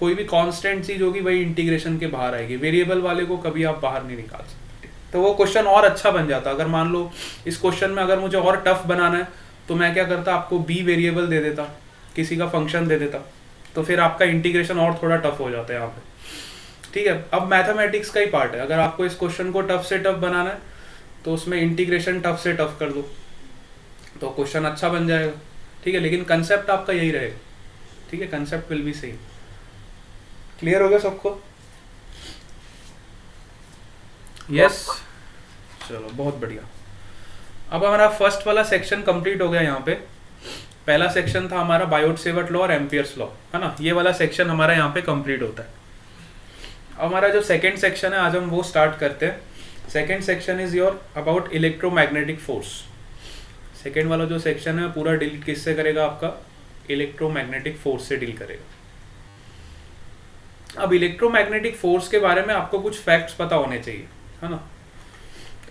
कोई भी कांस्टेंट चीज होगी वही इंटीग्रेशन के बाहर आएगी, वेरिएबल वाले को कभी आप बाहर नहीं निकाल सकते। तो वो क्वेश्चन और अच्छा बन जाता। अगर मान लो इस क्वेश्चन में अगर मुझे और टफ बनाना है तो मैं क्या करता, आपको बी वेरिएबल दे देता, किसी का फंक्शन दे देता, तो फिर आपका इंटीग्रेशन और थोड़ा टफ हो जाता है यहाँ पे, ठीक है। अब मैथमेटिक्स का ही पार्ट है, अगर आपको इस क्वेश्चन को टफ से टफ बनाना है तो उसमें इंटीग्रेशन टफ से टफ कर दो तो क्वेश्चन अच्छा बन जाएगा, ठीक है। लेकिन कंसेप्ट आपका यही रहेगा, ठीक है, concept will be same. Clear हो गया सबको? यस, चलो बहुत बढ़िया। अब हमारा फर्स्ट वाला सेक्शन कंप्लीट हो गया। यहाँ पे पहला सेक्शन था हमारा बायोट-सेवर्ट लॉ और एम्पियर्स लॉ, है ना, ये वाला सेक्शन हमारा यहाँ पे कंप्लीट होता है। हमारा जो सेकंड सेक्शन है आज हम वो स्टार्ट करते हैं। Second section is your about electromagnetic force. Second वाला जो सेक्शन है पूरा डील किससे करेगा, आपका इलेक्ट्रोमैग्नेटिक फोर्स से डील करेगा। अब इलेक्ट्रोमैग्नेटिक फोर्स के बारे में आपको कुछ फैक्ट्स पता होने चाहिए, है ना।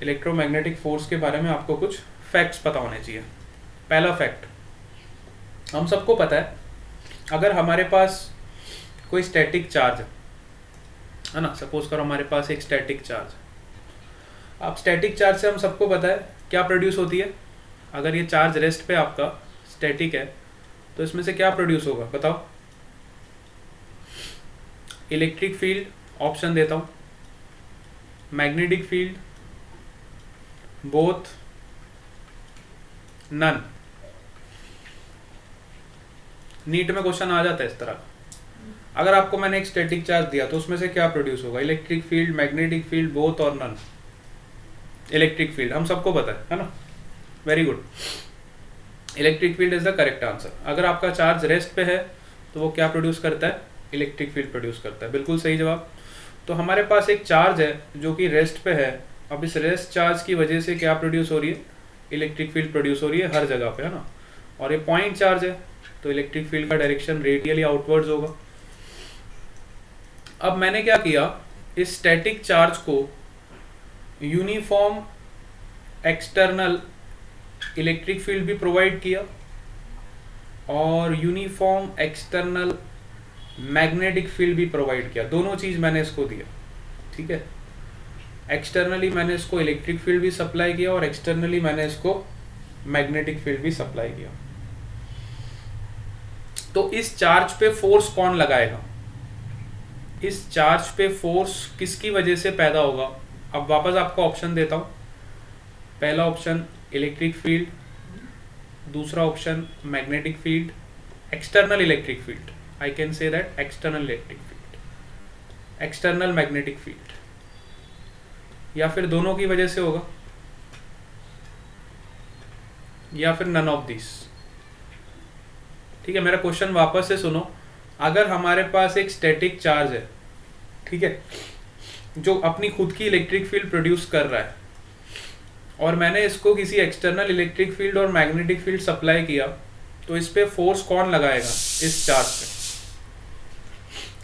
इलेक्ट्रोमैग्नेटिक फोर्स के बारे में आपको कुछ फैक्ट्स पता होने चाहिए। पहला फैक्ट, हम सबको पता है अगर हमारे पास कोई स्टैटिक चार्ज है ना, सपोज करो हमारे पास एक स्टैटिक चार्ज है। अब स्टैटिक चार्ज से हम सबको पता है क्या प्रोड्यूस होती है। अगर ये चार्ज रेस्ट पे आपका स्टैटिक है तो इसमें से क्या प्रोड्यूस होगा, बताओ। इलेक्ट्रिक फील्ड ऑप्शन देता हूं, magnetic field, both, none. NEET में क्वेश्चन आ जाता है इस तरह। अगर आपको मैंने एक स्टैटिक चार्ज दिया तो उसमें से क्या प्रोड्यूस होगा, electric field, magnetic field, both और नन। इलेक्ट्रिक फील्ड हम सबको पता है ना, very good. Electric field is the correct answer. अगर आपका चार्ज रेस्ट पे है तो वो क्या प्रोड्यूस करता है, इलेक्ट्रिक फील्ड प्रोड्यूस करता है, बिल्कुल सही जवाब। तो हमारे पास एक चार्ज है जो कि रेस्ट पे है। अब इस रेस्ट चार्ज की वजह से क्या प्रोड्यूस हो रही है, इलेक्ट्रिक फील्ड प्रोड्यूस हो रही है हर जगह पे, है ना। और ये पॉइंट चार्ज है तो इलेक्ट्रिक फील्ड का डायरेक्शन रेडियली आउटवर्ड्स होगा। अब मैंने क्या किया, इस स्टैटिक चार्ज को यूनिफॉर्म एक्सटर्नल इलेक्ट्रिक फील्ड भी प्रोवाइड किया और यूनिफॉर्म एक्सटर्नल मैग्नेटिक फील्ड भी प्रोवाइड किया। दोनों चीज मैंने इसको दिया, ठीक है। एक्सटर्नली मैंने इसको इलेक्ट्रिक फील्ड भी सप्लाई किया और एक्सटर्नली मैंने इसको मैग्नेटिक फील्ड भी सप्लाई किया। तो इस चार्ज पे फोर्स कौन लगाएगा, इस चार्ज पे फोर्स किसकी वजह से पैदा होगा। अब वापस आपको ऑप्शन देता हूं। पहला ऑप्शन इलेक्ट्रिक फील्ड, दूसरा option magnetic field, external electric field, I can say that external electric field, external magnetic field, या फिर दोनों की वजह से होगा या फिर नन ऑफ दिस, ठीक है। मेरा क्वेश्चन वापस से सुनो। अगर हमारे पास एक स्टैटिक चार्ज है, ठीक है, जो अपनी खुद की इलेक्ट्रिक फील्ड प्रोड्यूस कर रहा है और मैंने इसको किसी एक्सटर्नल इलेक्ट्रिक फील्ड और मैग्नेटिक फील्ड सप्लाई किया, तो इस पे फोर्स कौन लगाएगा, इस चार्ज पे।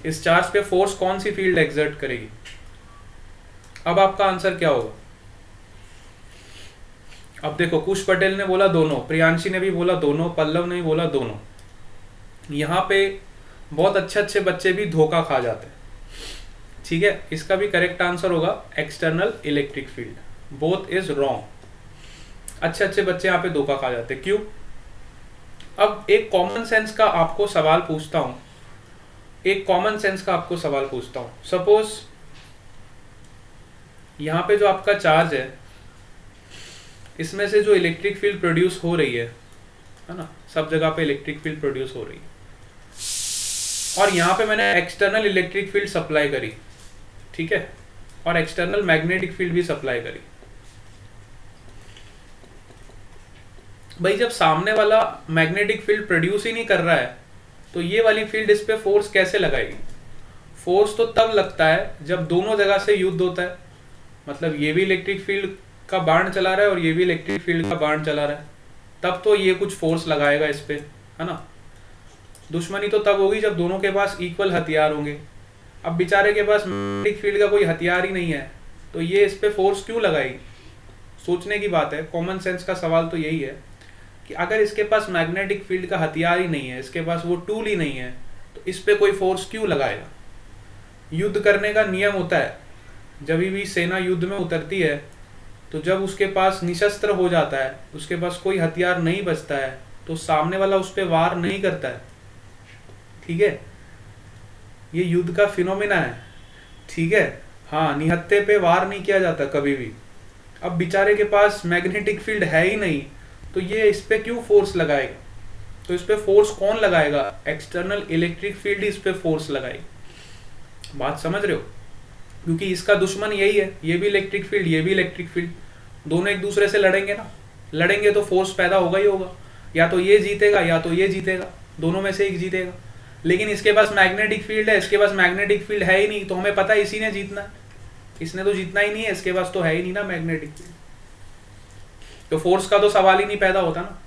इस चार्ज पे फोर्स कौन सी फील्ड एक्सर्ट करेगी। अब आपका आंसर क्या होगा। अब देखो, कुश पटेल ने बोला दोनों, प्रियांशी ने भी बोला दोनों, पल्लव ने भी बोला दोनों। यहाँ पे बहुत अच्छे अच्छे बच्चे भी धोखा खा जाते हैं, ठीक है। इसका भी करेक्ट आंसर होगा external electric field, both is wrong. अच्छे अच्छे बच्चे यहाँ पे धोखा खा जाते हैं, क्यों। अब एक कॉमन सेंस का आपको सवाल पूछता हूं, एक कॉमन सेंस का आपको सवाल पूछता हूं। सपोज यहाँ पे जो आपका चार्ज है, इसमें से जो इलेक्ट्रिक फील्ड प्रोड्यूस हो रही है ना, सब जगह पे इलेक्ट्रिक फील्ड प्रोड्यूस हो रही है और यहाँ पे मैंने एक्सटर्नल इलेक्ट्रिक फील्ड सप्लाई करी, ठीक है, और एक्सटर्नल मैग्नेटिक फील्ड भी सप्लाई करी। भाई जब सामने वाला मैग्नेटिक फील्ड प्रोड्यूस ही नहीं कर रहा है तो ये वाली फील्ड इस पे फोर्स कैसे लगाएगी? फोर्स तो तब लगता है जब दोनों जगह से युद्ध होता है, मतलब ये भी इलेक्ट्रिक फील्ड का बाण चला रहा है और ये भी इलेक्ट्रिक फील्ड का बाण चला रहा है, तब तो ये कुछ फोर्स लगाएगा इस पे, है ना। दुश्मनी तो तब होगी जब दोनों के पास इक्वल हथियार होंगे। अब बेचारे के पास मैग्नेटिक फील्ड का कोई हथियार ही नहीं है तो ये इस पे फोर्स क्यों लगाएगी? सोचने की बात है, कॉमन सेंस का सवाल तो यही है कि अगर इसके पास मैग्नेटिक फील्ड का हथियार ही नहीं है, इसके पास वो टूल ही नहीं है, तो इस पे कोई फोर्स क्यों लगाएगा? युद्ध करने का नियम होता है, जब भी सेना युद्ध में उतरती है तो जब उसके पास निशस्त्र हो जाता है, उसके पास कोई हथियार नहीं बचता है, तो सामने वाला उस पर वार नहीं करता है, ठीक है। ये युद्ध का फिनोमेना है, ठीक है। हाँ, निहत्थे पे वार नहीं किया जाता कभी भी। अब बेचारे के पास मैग्नेटिक फील्ड है ही नहीं तो ये इस पे क्यों फोर्स लगाएगा? तो इस पे फोर्स कौन लगाएगा? एक्सटर्नल इलेक्ट्रिक फील्ड इस पे फोर्स लगाएगी। बात समझ रहे हो? क्योंकि इसका दुश्मन यही है, ये भी इलेक्ट्रिक फील्ड, ये भी इलेक्ट्रिक फील्ड, दोनों एक दूसरे से लड़ेंगे ना। लड़ेंगे तो फोर्स पैदा होगा ही होगा, या तो ये जीतेगा या तो ये जीतेगा, दोनों में से एक जीतेगा। लेकिन इसके पास मैग्नेटिक फील्ड है, इसके पास मैग्नेटिक फील्ड है ही नहीं, तो हमें पता है इसी ने जीतना है, इसने तो जीतना ही नहीं है, इसके पास तो है ही नहीं ना मैग्नेटिक फील्ड, तो फोर्स का तो सवाल ही नहीं पैदा होता ना।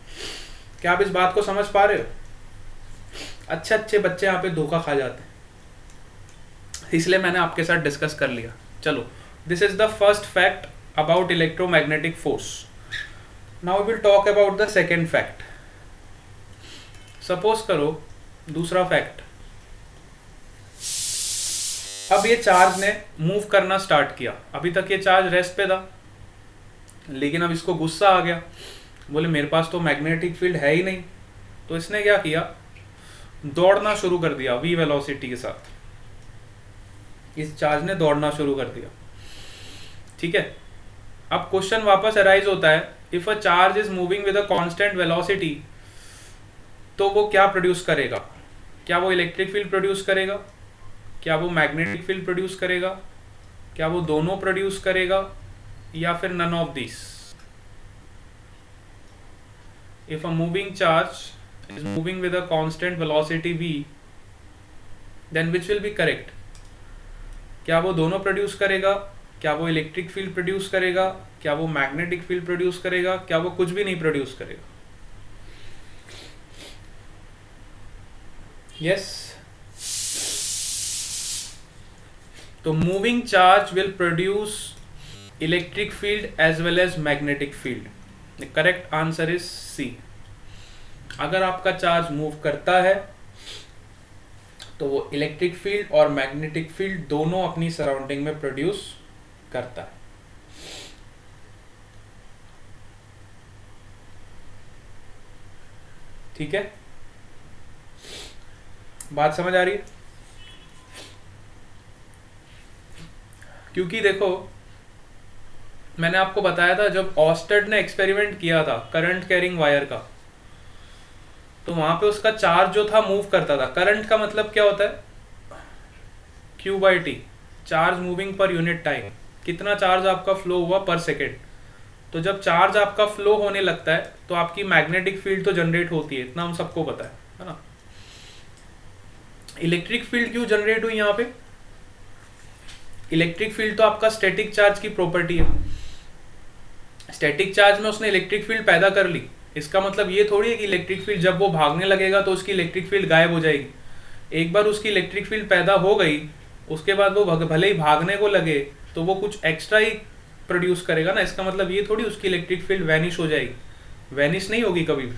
क्या आप इस बात को समझ पा रहे हो? अच्छे अच्छे बच्चे यहाँ पे धोखा खा जाते हैं, इसलिए मैंने आपके साथ डिस्कस कर लिया। चलो, this is the first fact about electromagnetic force. Now will talk about the second fact. Suppose करो दूसरा फैक्ट, अब ये चार्ज ने मूव करना स्टार्ट किया, अभी तक ये चार्ज रेस्ट पे था, लेकिन अब इसको गुस्सा आ गया, बोले मेरे पास तो मैग्नेटिक फील्ड है ही नहीं, तो इसने क्या किया, दौड़ना शुरू कर दिया v वेलोसिटी के साथ। इस चार्ज ने दौड़ना शुरू कर दिया, ठीक है। अब क्वेश्चन वापस अराइज होता है, if a charge is moving with a constant velocity, तो वो क्या प्रोड्यूस करेगा? क्या वो इलेक्ट्रिक फील्ड प्रोड्यूस करेगा? क्या वो मैग्नेटिक फील्ड प्रोड्यूस करेगा? क्या वो दोनों प्रोड्यूस करेगा, या फिर none of this? If a moving charge is moving with a constant velocity v, then which will be correct? क्या वो दोनों प्रोड्यूस करेगा? क्या वो इलेक्ट्रिक फील्ड प्रोड्यूस करेगा? क्या वो मैग्नेटिक फील्ड प्रोड्यूस करेगा? क्या वो कुछ भी नहीं प्रोड्यूस करेगा? यस, तो moving charge will produce electric field as well as magnetic field. The correct answer is C. अगर आपका चार्ज मूव करता है तो वो इलेक्ट्रिक फील्ड और मैग्नेटिक फील्ड दोनों अपनी सराउंडिंग में प्रोड्यूस करता है। ठीक है, बात समझ आ रही है? क्योंकि देखो, मैंने आपको बताया था जब ऑस्टेड ने एक्सपेरिमेंट किया था करंट कैरिंग वायर का, तो वहां पे उसका चार्ज जो था मूव करता था। करंट का मतलब क्या होता है? Q/T, charge moving per unit time, कितना चार्ज आपका फ्लो हुआ पर सेकेंड। तो जब चार्ज आपका फ्लो होने लगता है तो आपकी मैग्नेटिक फील्ड तो जनरेट होती है, इतना हम सबको पता है ना। इलेक्ट्रिक फील्ड क्यों जनरेट हुई यहाँ पे? इलेक्ट्रिक फील्ड तो आपका स्टैटिक चार्ज की प्रॉपर्टी है। स्टैटिक चार्ज में उसने इलेक्ट्रिक फील्ड पैदा कर ली, इसका मतलब ये थोड़ी है कि इलेक्ट्रिक फील्ड जब वो भागने लगेगा तो उसकी इलेक्ट्रिक फील्ड गायब हो जाएगी। एक बार उसकी इलेक्ट्रिक फील्ड पैदा हो गई, उसके बाद वो भले ही भागने को लगे तो वो कुछ एक्स्ट्रा ही प्रोड्यूस करेगा ना। इसका मतलब ये थोड़ी उसकी इलेक्ट्रिक फील्ड वैनिश हो जाएगी, वैनिश नहीं होगी कभी भी।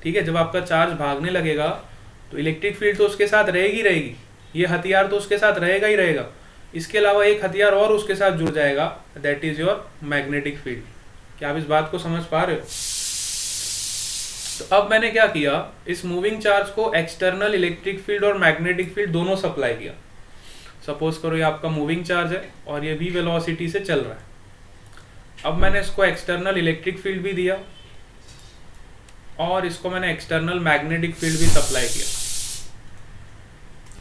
ठीक है, जब आपका चार्ज भागने लगेगा तो इलेक्ट्रिक फील्ड तो उसके साथ रहेगी रहेगी, ये हथियार तो उसके साथ रहेगा ही रहेगा। इसके अलावा एक हथियार और उसके साथ जुड़ जाएगा, that is your magnetic field. क्या आप इस बात को समझ पा रहे हो? तो अब मैंने क्या किया, इस मूविंग चार्ज को एक्सटर्नल इलेक्ट्रिक फील्ड और मैग्नेटिक फील्ड दोनों सप्लाई किया। सपोज करो ये आपका मूविंग चार्ज है और ये v वेलोसिटी से चल रहा है। अब मैंने इसको एक्सटर्नल इलेक्ट्रिक फील्ड भी दिया और इसको मैंने एक्सटर्नल मैग्नेटिक फील्ड भी सप्लाई किया,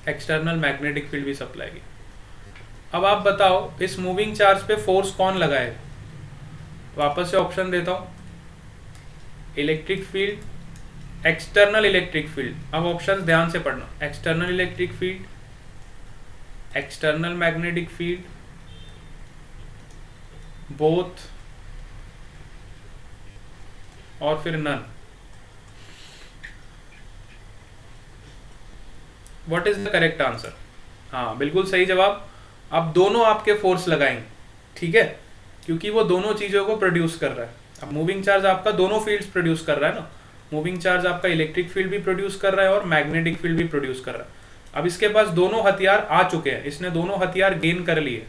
एक्सटर्नल मैग्नेटिक फील्ड भी सप्लाई किया। अब आप बताओ इस मूविंग चार्ज पे फोर्स कौन लगाएगा? वापस से ऑप्शन देता हूं, electric field, external electric field. अब ऑप्शन ध्यान से पढ़ना, external electric field, external magnetic field, both, और फिर none. What is the correct answer? हाँ बिल्कुल सही जवाब। अब दोनों आपके फोर्स लगाएंगे, ठीक है, क्योंकि वो दोनों चीजों को प्रोड्यूस कर रहा है। अब मूविंग चार्ज आपका दोनों फील्ड्स प्रोड्यूस कर रहा है ना, मूविंग चार्ज आपका इलेक्ट्रिक फील्ड भी प्रोड्यूस कर रहा है और मैग्नेटिक फील्ड भी प्रोड्यूस कर रहा है। अब इसके पास दोनों हथियार आ चुके हैं, इसने दोनों हथियार गेन कर लिए।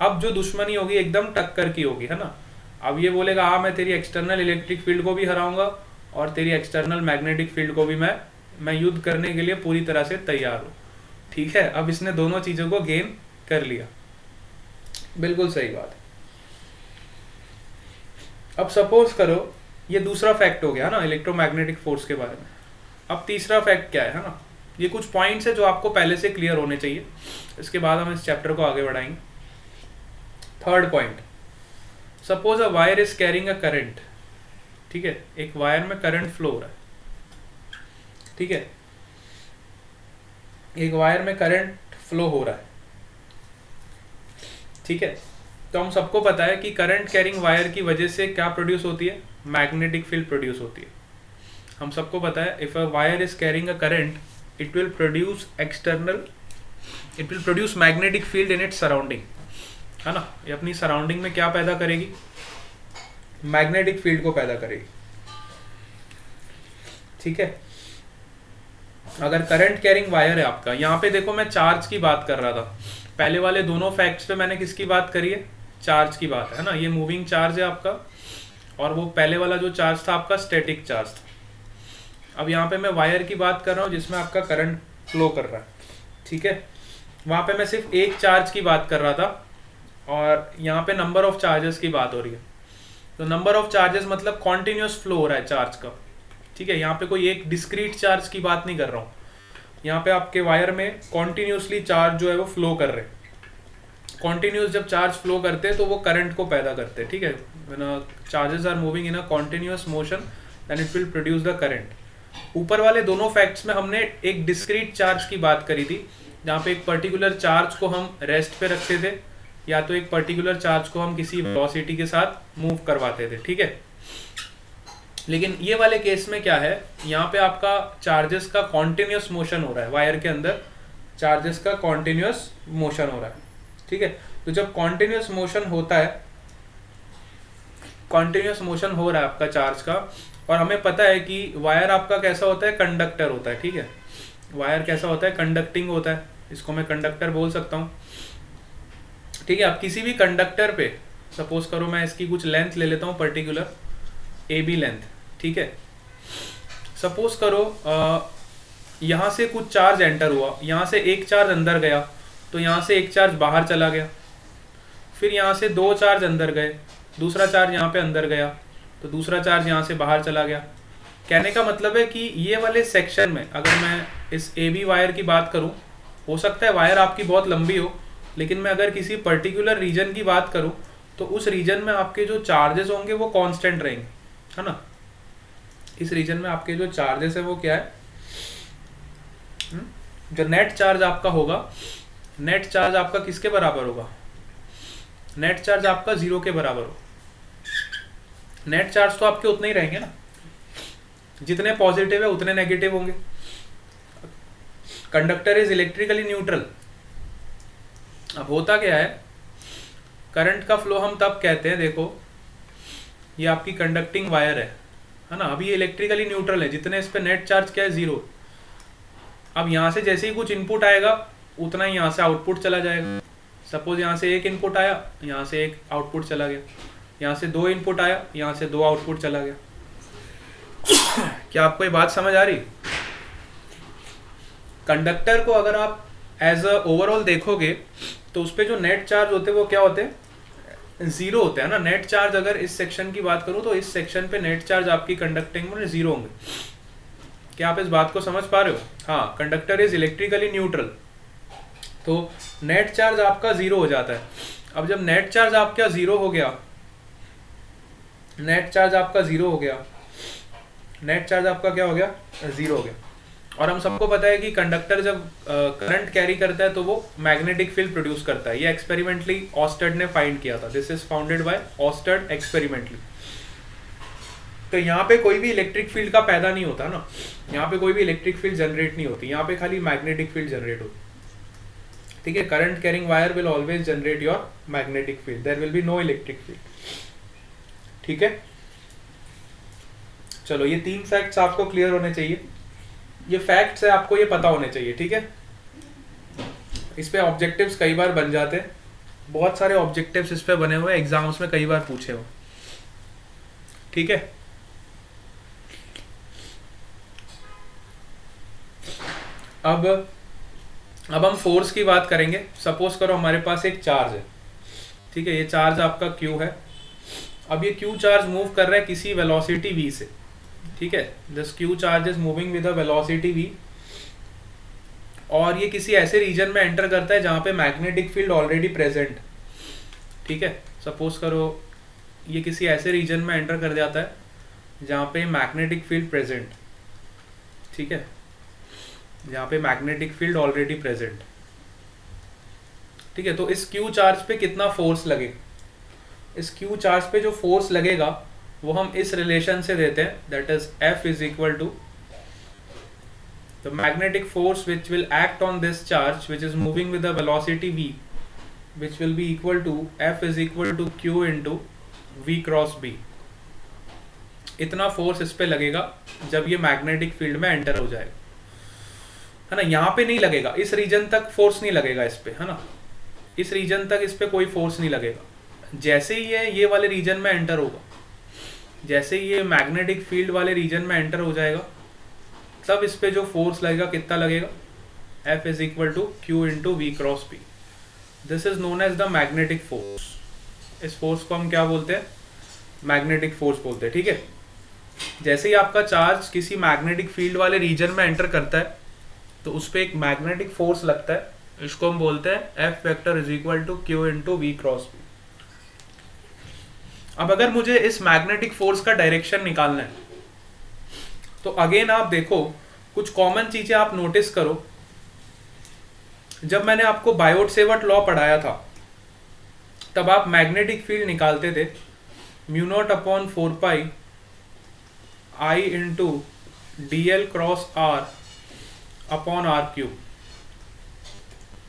अब जो दुश्मनी होगी एकदम टक्कर की होगी, है ना। अब ये बोलेगा हाँ मैं तेरी एक्सटर्नल इलेक्ट्रिक फील्ड को भी हराऊंगा और तेरी एक्सटर्नल मैग्नेटिक फील्ड को भी मैं युद्ध करने के लिए पूरी तरह से तैयार हूँ, ठीक है। अब इसने दोनों चीजों को गेन कर लिया, बिल्कुल सही बात है। अब सपोज करो ये दूसरा फैक्ट हो गया ना इलेक्ट्रोमैग्नेटिक फोर्स के बारे में। अब तीसरा फैक्ट क्या है ना, ये कुछ पॉइंट्स है जो आपको पहले से क्लियर होने चाहिए, इसके बाद हम इस चैप्टर को आगे बढ़ाएंगे। Third point, suppose a wire is carrying a current, ठीक है, एक वायर में करंट फ्लो हो रहा है, ठीक है, एक वायर में करंट फ्लो हो रहा है, ठीक है। तो हम सबको पता है कि करंट कैरिंग वायर की वजह से क्या प्रोड्यूस होती है, मैग्नेटिक फील्ड प्रोड्यूस होती है। हम सबको पता है if a wire is carrying a current it will produce magnetic field in its surrounding, है ना। ये अपनी सराउंडिंग में क्या पैदा करेगी, मैग्नेटिक फील्ड को पैदा करेगी, ठीक है। अगर करंट कैरिंग वायर है आपका, यहाँ पे देखो मैं चार्ज की बात कर रहा था, पहले वाले दोनों फैक्ट्स पे मैंने किसकी बात करी है, चार्ज की बात है ना। ये मूविंग चार्ज है आपका और वो पहले वाला जो चार्ज था आपका स्टैटिक चार्ज था। अब यहाँ पे मैं वायर की बात कर रहा हूँ जिसमें आपका करंट फ्लो कर रहा है, ठीक है। वहाँ पे मैं सिर्फ एक चार्ज की बात कर रहा था और यहाँ पे नंबर ऑफ चार्जेस की बात हो रही है। तो नंबर ऑफ चार्जेस मतलब कॉन्टिन्यूस फ्लो हो रहा है चार्ज का, ठीक है। यहाँ पे कोई एक डिस्क्रीट चार्ज की बात नहीं कर रहा हूँ, यहाँ पे आपके वायर में कॉन्टिन्यूसली चार्ज जो है वो फ्लो कर रहे हैं। कॉन्टिन्यूस जब चार्ज फ्लो करते हैं तो वो करंट को पैदा करते हैं, ठीक है। When charges are moving in a continuous motion then it will produce the current. ऊपर वाले दोनों फैक्ट्स में हमने एक डिस्क्रीट चार्ज की बात करी थी, जहाँ पे एक पर्टिकुलर चार्ज को हम रेस्ट पे रखते थे या तो एक पर्टिकुलर चार्ज को हम किसी वेलोसिटी के साथ मूव करवाते थे, ठीक है। लेकिन ये वाले केस में क्या है, यहाँ पे आपका चार्जेस का कॉन्टिन्यूस मोशन हो रहा है, वायर के अंदर चार्जेस का कॉन्टिन्यूस मोशन हो रहा है, ठीक है। तो जब कॉन्टिन्यूस मोशन होता है, कॉन्टिन्यूस मोशन हो रहा है आपका चार्ज का, और हमें पता है कि वायर आपका कैसा होता है, कंडक्टर होता है, ठीक है। वायर कैसा होता है, कंडक्टिंग होता है, इसको मैं कंडक्टर बोल सकता हूँ, ठीक है। आप किसी भी कंडक्टर पे सपोज करो मैं इसकी कुछ लेंथ ले लेता हूँ पर्टिकुलर AB लेंथ, ठीक है। सपोज करो यहाँ से कुछ चार्ज एंटर हुआ, यहाँ से एक चार्ज अंदर गया तो यहाँ से एक चार्ज बाहर चला गया, फिर यहाँ से दो चार्ज अंदर गए, दूसरा चार्ज यहाँ पे अंदर गया तो दूसरा चार्ज यहाँ से बाहर चला गया। कहने का मतलब है कि ये वाले सेक्शन में अगर मैं इस AB वायर की बात करूँ, हो सकता है वायर आपकी बहुत लंबी हो, लेकिन मैं अगर किसी पर्टिकुलर रीजन की बात करूँ तो उस रीजन में आपके जो चार्जेस होंगे वो कांस्टेंट रहेंगे, है ना। इस रीजन में आपके जो चार्जेस है वो क्या है, जो नेट चार्ज आपका होगा, नेट चार्ज आपका किसके बराबर होगा, नेट चार्ज आपका 0 के बराबर हो। नेट चार्ज तो आपके उतने ही रहेंगे ना, जितने पॉजिटिव है उतने नेगेटिव होंगे। Conductor is electrically neutral. अब होता क्या है, करंट का फ्लो हम तब कहते हैं, देखो ये आपकी कंडक्टिंग वायर है ना। अभी ये इलेक्ट्रिकली न्यूट्रल है, जितने इस पे नेट चार्ज क्या है 0। अब यहाँ से जैसे ही कुछ इनपुट आएगा उतना ही यहाँ से आउटपुट चला जाएगा। सपोज यहाँ से एक इनपुट आया, यहाँ से एक आउटपुट चला गया, यहाँ से 2 इनपुट आया, यहाँ से 2 आउटपुट चला गया। क्या आपको ये बात समझ आ रही? कंडक्टर को अगर आप एज अ ओवरऑल देखोगे तो उस पे जो नेट चार्ज होते हैं वो क्या होते हैं, 0 होते हैं ना। नेट चार्ज अगर इस सेक्शन की बात करूं तो इस सेक्शन पे नेट चार्ज आपकी कंडक्टिंग में 0 होंगे। क्या आप इस बात को समझ पा रहे हो? हाँ, कंडक्टर इज इलेक्ट्रिकली न्यूट्रल, तो नेट चार्ज आपका 0 हो जाता है। अब जब नेट चार्ज आपका 0 हो गया, नेट चार्ज आपका 0 हो गया नेट चार्ज आपका क्या हो गया, 0 हो गया। और हम सबको पता है कि कंडक्टर जब करंट कैरी करता है तो वो मैग्नेटिक फील्ड प्रोड्यूस करता है। ये एक्सपेरिमेंटली ऑस्टर्ड ने फाइंड किया था। दिस इज फाउंडेड बाय ऑस्टर्ड एक्सपेरिमेंटली। तो यहाँ पे कोई भी इलेक्ट्रिक फील्ड का पैदा नहीं होता ना, यहाँ पे कोई भी इलेक्ट्रिक फील्ड जनरेट नहीं होती, यहाँ पे खाली मैग्नेटिक फील्ड जनरेट होती। ठीक है, current carrying wire will always generate your magnetic field, there will be no electric field. ठीक है, चलो ये 3 फैक्ट्स आपको क्लियर होने चाहिए। ये फैक्ट्स है, आपको ये पता होने चाहिए। ठीक है, इस पे ऑब्जेक्टिव्स कई बार बन जाते हैं, बहुत सारे ऑब्जेक्टिव्स इस पे बने हुए, एग्जाम्स में कई बार पूछे हुए। ठीक है, अब हम फोर्स की बात करेंगे। सपोज करो हमारे पास एक चार्ज है। ठीक है, ये चार्ज आपका Q है। अब ये Q चार्ज मूव कर रहा है किसी वेलोसिटी v से। ठीक है, this Q charge is moving with a velocity v, और ये किसी ऐसे रीजन में एंटर करता है जहां पे मैग्नेटिक फील्ड ऑलरेडी प्रेजेंट। ठीक है, सपोज करो ये किसी ऐसे रीजन में एंटर कर जाता है जहां पे मैग्नेटिक फील्ड प्रेजेंट। ठीक है, जहां पे मैग्नेटिक फील्ड ऑलरेडी प्रेजेंट। ठीक है, तो इस Q चार्ज पे कितना फोर्स लगेगा, इस Q चार्ज पे जो फोर्स लगेगा वो हम इस रिलेशन से देते हैं, that is F is equal to the magnetic force which will act on this charge which is moving with the velocity v, which will be equal to F is equal to Q into V cross B। इतना force इस पे लगेगा जब ये magnetic field में enter हो जाएगा, है ना। यहाँ पे नहीं लगेगा, इस रीजन तक फोर्स नहीं लगेगा इस पे, है ना। इस रीजन तक इस पे कोई फोर्स नहीं लगेगा। जैसे ही ये वाले रीजन में एंटर होगा, जैसे ही ये मैग्नेटिक फील्ड वाले रीजन में एंटर हो जाएगा, तब इस पे जो फोर्स लगेगा कितना लगेगा, F is equal to Q into V cross B। This is known as the magnetic force. इस फोर्स को हम क्या बोलते हैं, मैग्नेटिक फोर्स बोलते हैं। ठीक है, जैसे ही आपका चार्ज किसी मैग्नेटिक फील्ड वाले रीजन में एंटर करता है तो उस पर एक मैग्नेटिक फोर्स लगता है, इसको हम बोलते हैं F vector is equal to Q into V cross B। अब अगर मुझे इस मैग्नेटिक फोर्स का डायरेक्शन निकालना है तो अगेन आप देखो, कुछ कॉमन चीजें आप नोटिस करो। जब मैंने आपको बायोट सेवर्ट लॉ पढ़ाया था तब आप मैग्नेटिक फील्ड निकालते थे mu naught upon 4 pi I into DL cross R upon R cube.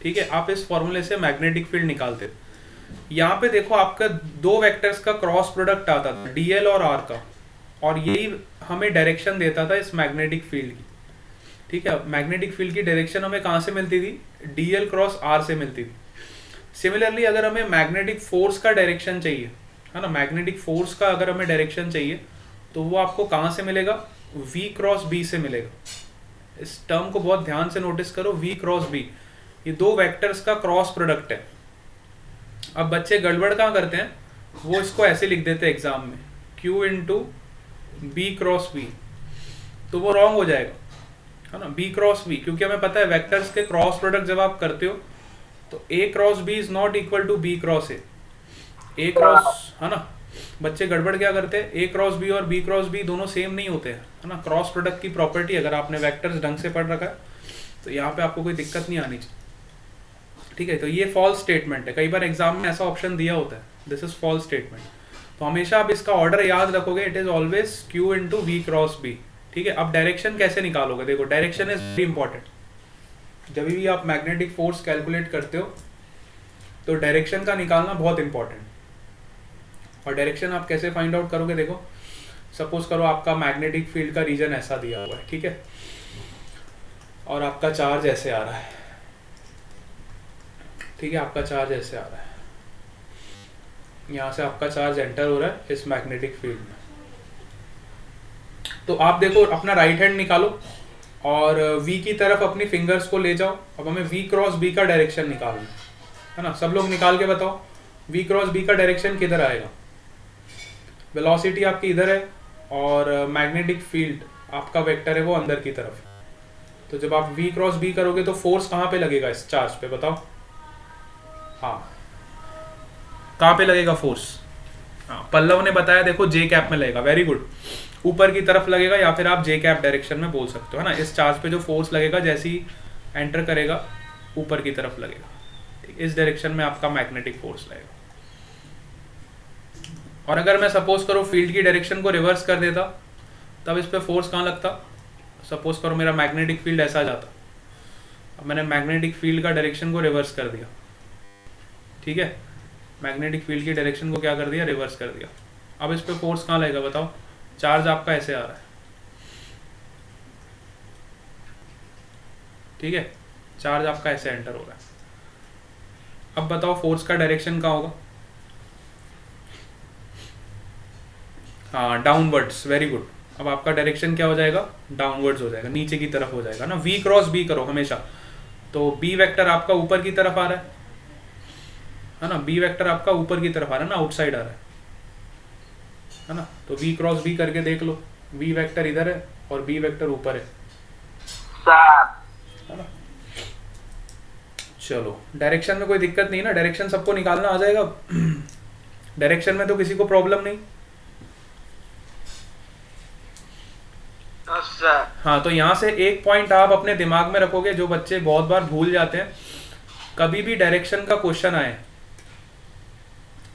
ठीक है, आप इस फॉर्मूले से मैग्नेटिक फील्ड निकालते थे। यहाँ पे देखो आपका दो वेक्टर्स का क्रॉस प्रोडक्ट आता था, DL और R का, और यही हमें डायरेक्शन देता था इस मैग्नेटिक फील्ड की। ठीक है, मैग्नेटिक फील्ड की डायरेक्शन हमें कहाँ से मिलती थी, DL क्रॉस R से मिलती थी। सिमिलरली अगर हमें मैग्नेटिक फोर्स का डायरेक्शन चाहिए, है ना, मैग्नेटिक फोर्स का अगर हमें डायरेक्शन चाहिए तो वो आपको कहाँ से मिलेगा, V क्रॉस B से मिलेगा। इस टर्म को बहुत ध्यान से नोटिस करो, V क्रॉस B, ये दो वेक्टर्स का क्रॉस प्रोडक्ट है। अब बच्चे गड़बड़ कहाँ करते हैं, वो इसको ऐसे लिख देते हैं एग्जाम में, Q into B cross B, तो वो रॉन्ग हो जाएगा, है ना, B क्रॉस B, क्योंकि हमें पता है वेक्टर्स के क्रॉस प्रोडक्ट जब आप करते हो तो A cross B is not equal to B cross A cross, है ना। बच्चे गड़बड़ क्या करते हैं, A क्रॉस B और B क्रॉस B दोनों सेम नहीं होते हैं, है ना। क्रॉस प्रोडक्ट की प्रॉपर्टी अगर आपने वेक्टर्स ढंग से पढ़ रखा है तो यहाँ पे आपको कोई दिक्कत नहीं आनी चाहिए। ठीक है, तो ये फॉल्स स्टेटमेंट है, कई बार एग्जाम में ऐसा ऑप्शन दिया होता है, दिस इज फॉल्स स्टेटमेंट। तो हमेशा आप इसका ऑर्डर याद रखोगे, it is always Q into V cross B। ठीक है, अब डायरेक्शन कैसे निकालोगे, देखो डायरेक्शन इज वेरी इंपॉर्टेंट। जब भी आप मैग्नेटिक फोर्स कैलकुलेट करते हो तो डायरेक्शन का निकालना बहुत इंपॉर्टेंट। और डायरेक्शन आप कैसे फाइंड आउट करोगे, देखो सपोज करो आपका मैग्नेटिक फील्ड का रीजन ऐसा दिया हुआ है, ठीक है, और आपका चार्ज ऐसे आ रहा है। ठीक है, आपका चार्ज ऐसे आ रहा है, यहाँ से आपका चार्ज एंटर हो रहा है इस मैग्नेटिक फील्ड में। तो आप देखो अपना राइट हैंड निकालो और V की तरफ अपनी फिंगर्स को ले जाओ। अब हमें V क्रॉस B का डायरेक्शन निकालना है ना, सब लोग निकाल के बताओ V क्रॉस B का डायरेक्शन किधर आएगा। वेलोसिटी आपकी इधर है और मैग्नेटिक फील्ड आपका वेक्टर है वो अंदर की तरफ। तो जब आप V क्रॉस B करोगे तो फोर्स कहाँ पे लगेगा, इस चार्ज पे बताओ। हाँ, कहाँ पे लगेगा फोर्स, हाँ पल्लव ने बताया, देखो J कैप में लगेगा, वेरी गुड। ऊपर की तरफ लगेगा, या फिर आप जे कैप डायरेक्शन में बोल सकते हो, है ना। इस चार्ज पे जो फोर्स लगेगा जैसे ही एंटर करेगा ऊपर की तरफ लगेगा, ठीक, इस डायरेक्शन में आपका मैग्नेटिक फोर्स लगेगा। और अगर मैं सपोज करो फील्ड की डायरेक्शन को रिवर्स कर देता, तब इस पे फोर्स कहाँ लगता। सपोज करो मेरा मैग्नेटिक फील्ड ऐसा जाता, अब मैंने मैग्नेटिक फील्ड का डायरेक्शन को रिवर्स कर दिया, ठीक है, मैग्नेटिक फील्ड की डायरेक्शन को क्या कर दिया, रिवर्स कर दिया। अब इस पे फोर्स कहाँ लगेगा बताओ। चार्ज आपका ऐसे आ रहा है, ठीक है, चार्ज आपका ऐसे एंटर हो रहा है। अब बताओ फोर्स का डायरेक्शन कहाँ होगा। हाँ, डाउनवर्ड्स, वेरी गुड। अब आपका डायरेक्शन क्या हो जाएगा, डाउनवर्ड्स हो जाएगा, नीचे की तरफ हो जाएगा ना। V क्रॉस B करो हमेशा, तो B वेक्टर आपका ऊपर की तरफ आ रहा है ना, B वेक्टर आपका ऊपर की तरफ आ रहा है ना, आउटसाइड आ रहा है ना। तो V क्रॉस B करके देख लो, V वेक्टर इधर है और B वेक्टर ऊपर है ना। चलो, डायरेक्शन में कोई दिक्कत नहीं ना, डायरेक्शन सबको निकालना आ जाएगा। डायरेक्शन में तो किसी को प्रॉब्लम नहीं। हाँ, तो यहाँ से एक पॉइंट आप अपने दिमाग में रखोगे, जो बच्चे बहुत बार भूल जाते हैं। कभी भी डायरेक्शन का क्वेश्चन आए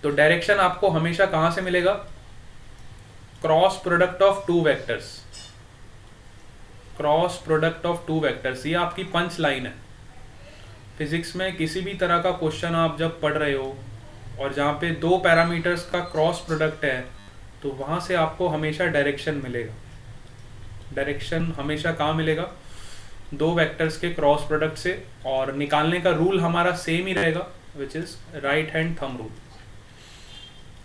तो डायरेक्शन आपको हमेशा कहाँ से मिलेगा, cross product of two vectors, cross product of two vectors. ये आपकी पंच लाइन है। फिजिक्स में किसी भी तरह का क्वेश्चन आप जब पढ़ रहे हो और जहाँ पे दो पैरामीटर्स का क्रॉस प्रोडक्ट है, तो वहाँ से आपको हमेशा डायरेक्शन मिलेगा। डायरेक्शन हमेशा कहाँ मिलेगा, दो वेक्टर्स के क्रॉस प्रोडक्ट से। और निकालने का रूल हमारा सेम ही रहेगा, which is right hand thumb rule.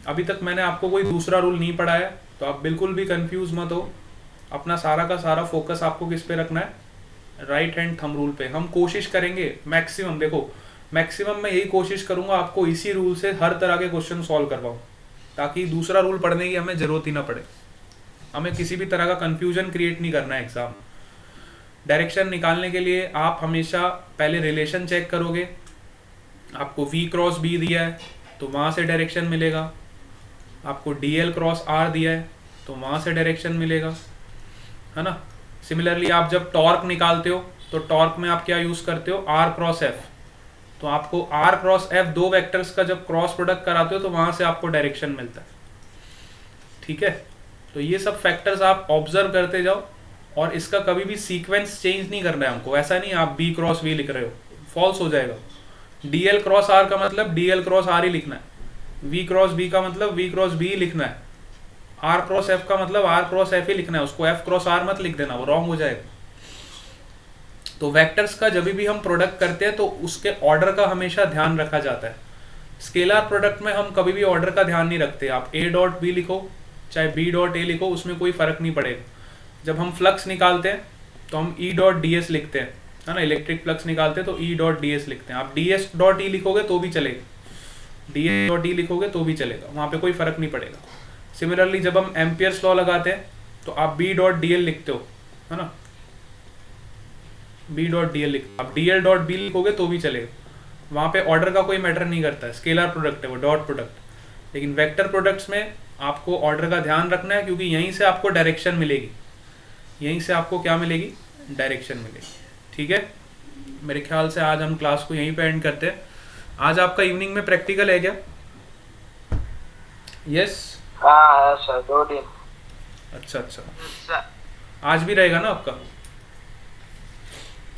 अभी तक मैंने आपको कोई दूसरा रूल नहीं पढ़ाया, तो आप बिल्कुल भी कंफ्यूज मत हो। अपना सारा का सारा फोकस आपको किस पे रखना है, राइट हैंड थंब रूल पे। हम कोशिश करेंगे मैक्सिमम, देखो मैक्सिमम मैं यही कोशिश करूंगा आपको इसी रूल से हर तरह के क्वेश्चन सॉल्व करवाऊं, ताकि दूसरा रूल पढ़ने की हमें जरूरत ही ना पड़े। हमें किसी भी तरह का कंफ्यूजन क्रिएट नहीं करना है एग्जाम। डायरेक्शन निकालने के लिए आप हमेशा पहले रिलेशन चेक करोगे। आपको V क्रॉस B दिया है तो वहाँ से डायरेक्शन मिलेगा, आपको DL क्रॉस R दिया है तो वहाँ से डायरेक्शन मिलेगा, है ना। सिमिलरली आप जब टॉर्क निकालते हो तो टॉर्क में आप क्या यूज़ करते हो, R क्रॉस F। तो आपको R क्रॉस F दो वेक्टर्स का जब क्रॉस प्रोडक्ट कराते हो तो वहाँ से आपको डायरेक्शन मिलता है, ठीक है। तो ये सब फैक्टर्स आप ऑब्जर्व करते जाओ, और इसका कभी भी सीक्वेंस चेंज नहीं करना है हमको। ऐसा नहीं आप B क्रॉस V लिख रहे हो, फॉल्स हो जाएगा। DL क्रॉस R का मतलब DL क्रॉस R ही लिखना है, V क्रॉस B का मतलब V क्रॉस B ही लिखना है, R क्रॉस F का मतलब R क्रॉस F ही लिखना है, उसको F क्रॉस R मत लिख देना, वो रॉन्ग हो जाएगा। तो वेक्टर्स का जब भी हम प्रोडक्ट करते हैं तो उसके ऑर्डर का हमेशा ध्यान रखा जाता है। स्केलर प्रोडक्ट में हम कभी भी ऑर्डर का ध्यान नहीं रखते। आप A डॉट B लिखो चाहे B डॉट A लिखो, उसमें कोई फर्क नहीं पड़ेगा। जब हम फ्लक्स निकालते हैं तो हम E डॉट DS लिखते हैं, है ना, इलेक्ट्रिक फ्लक्स निकालते हैं तो E डॉट DS लिखते हैं। आप DS डॉट E लिखोगे तो भी चलेगा, DS डॉट E लिखोगे तो भी चलेगा, वहाँ पे कोई फर्क नहीं पड़ेगा। सिमिलरली जब हम एम्पियर्स लॉ लगाते हैं तो आप B डॉट DL लिखते हो, है ना, B डॉट DL लिख, आप DL डॉट B लिखोगे तो भी चलेगा, वहाँ पे ऑर्डर का कोई मैटर नहीं करता है। स्केलर प्रोडक्ट है वो, डॉट प्रोडक्ट। लेकिन वेक्टर प्रोडक्ट्स में आपको ऑर्डर का ध्यान रखना है, क्योंकि यहीं से आपको डायरेक्शन मिलेगी, यहीं से आपको क्या मिलेगी, डायरेक्शन मिलेगी, ठीक है। मेरे ख्याल से आज हम क्लास को यहीं पे एंड करते हैं। आज आपका इवनिंग में प्रैक्टिकल है क्या? यस हाँ सर, 2 दिन। अच्छा, आज भी रहेगा ना आपका?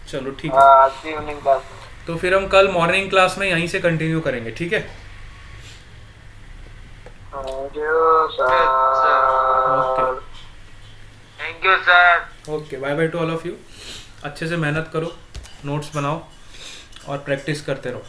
चलो ठीक है, हाँ, आज इवनिंग क्लास। तो फिर हम कल मॉर्निंग क्लास में यहीं से कंटिन्यू करेंगे, ठीक है। Thank you sir. Thank you sir. Okay, bye bye to all of you. अच्छे से मेहनत करो, नोट्स बनाओ और प्रैक्टिस करते रहो।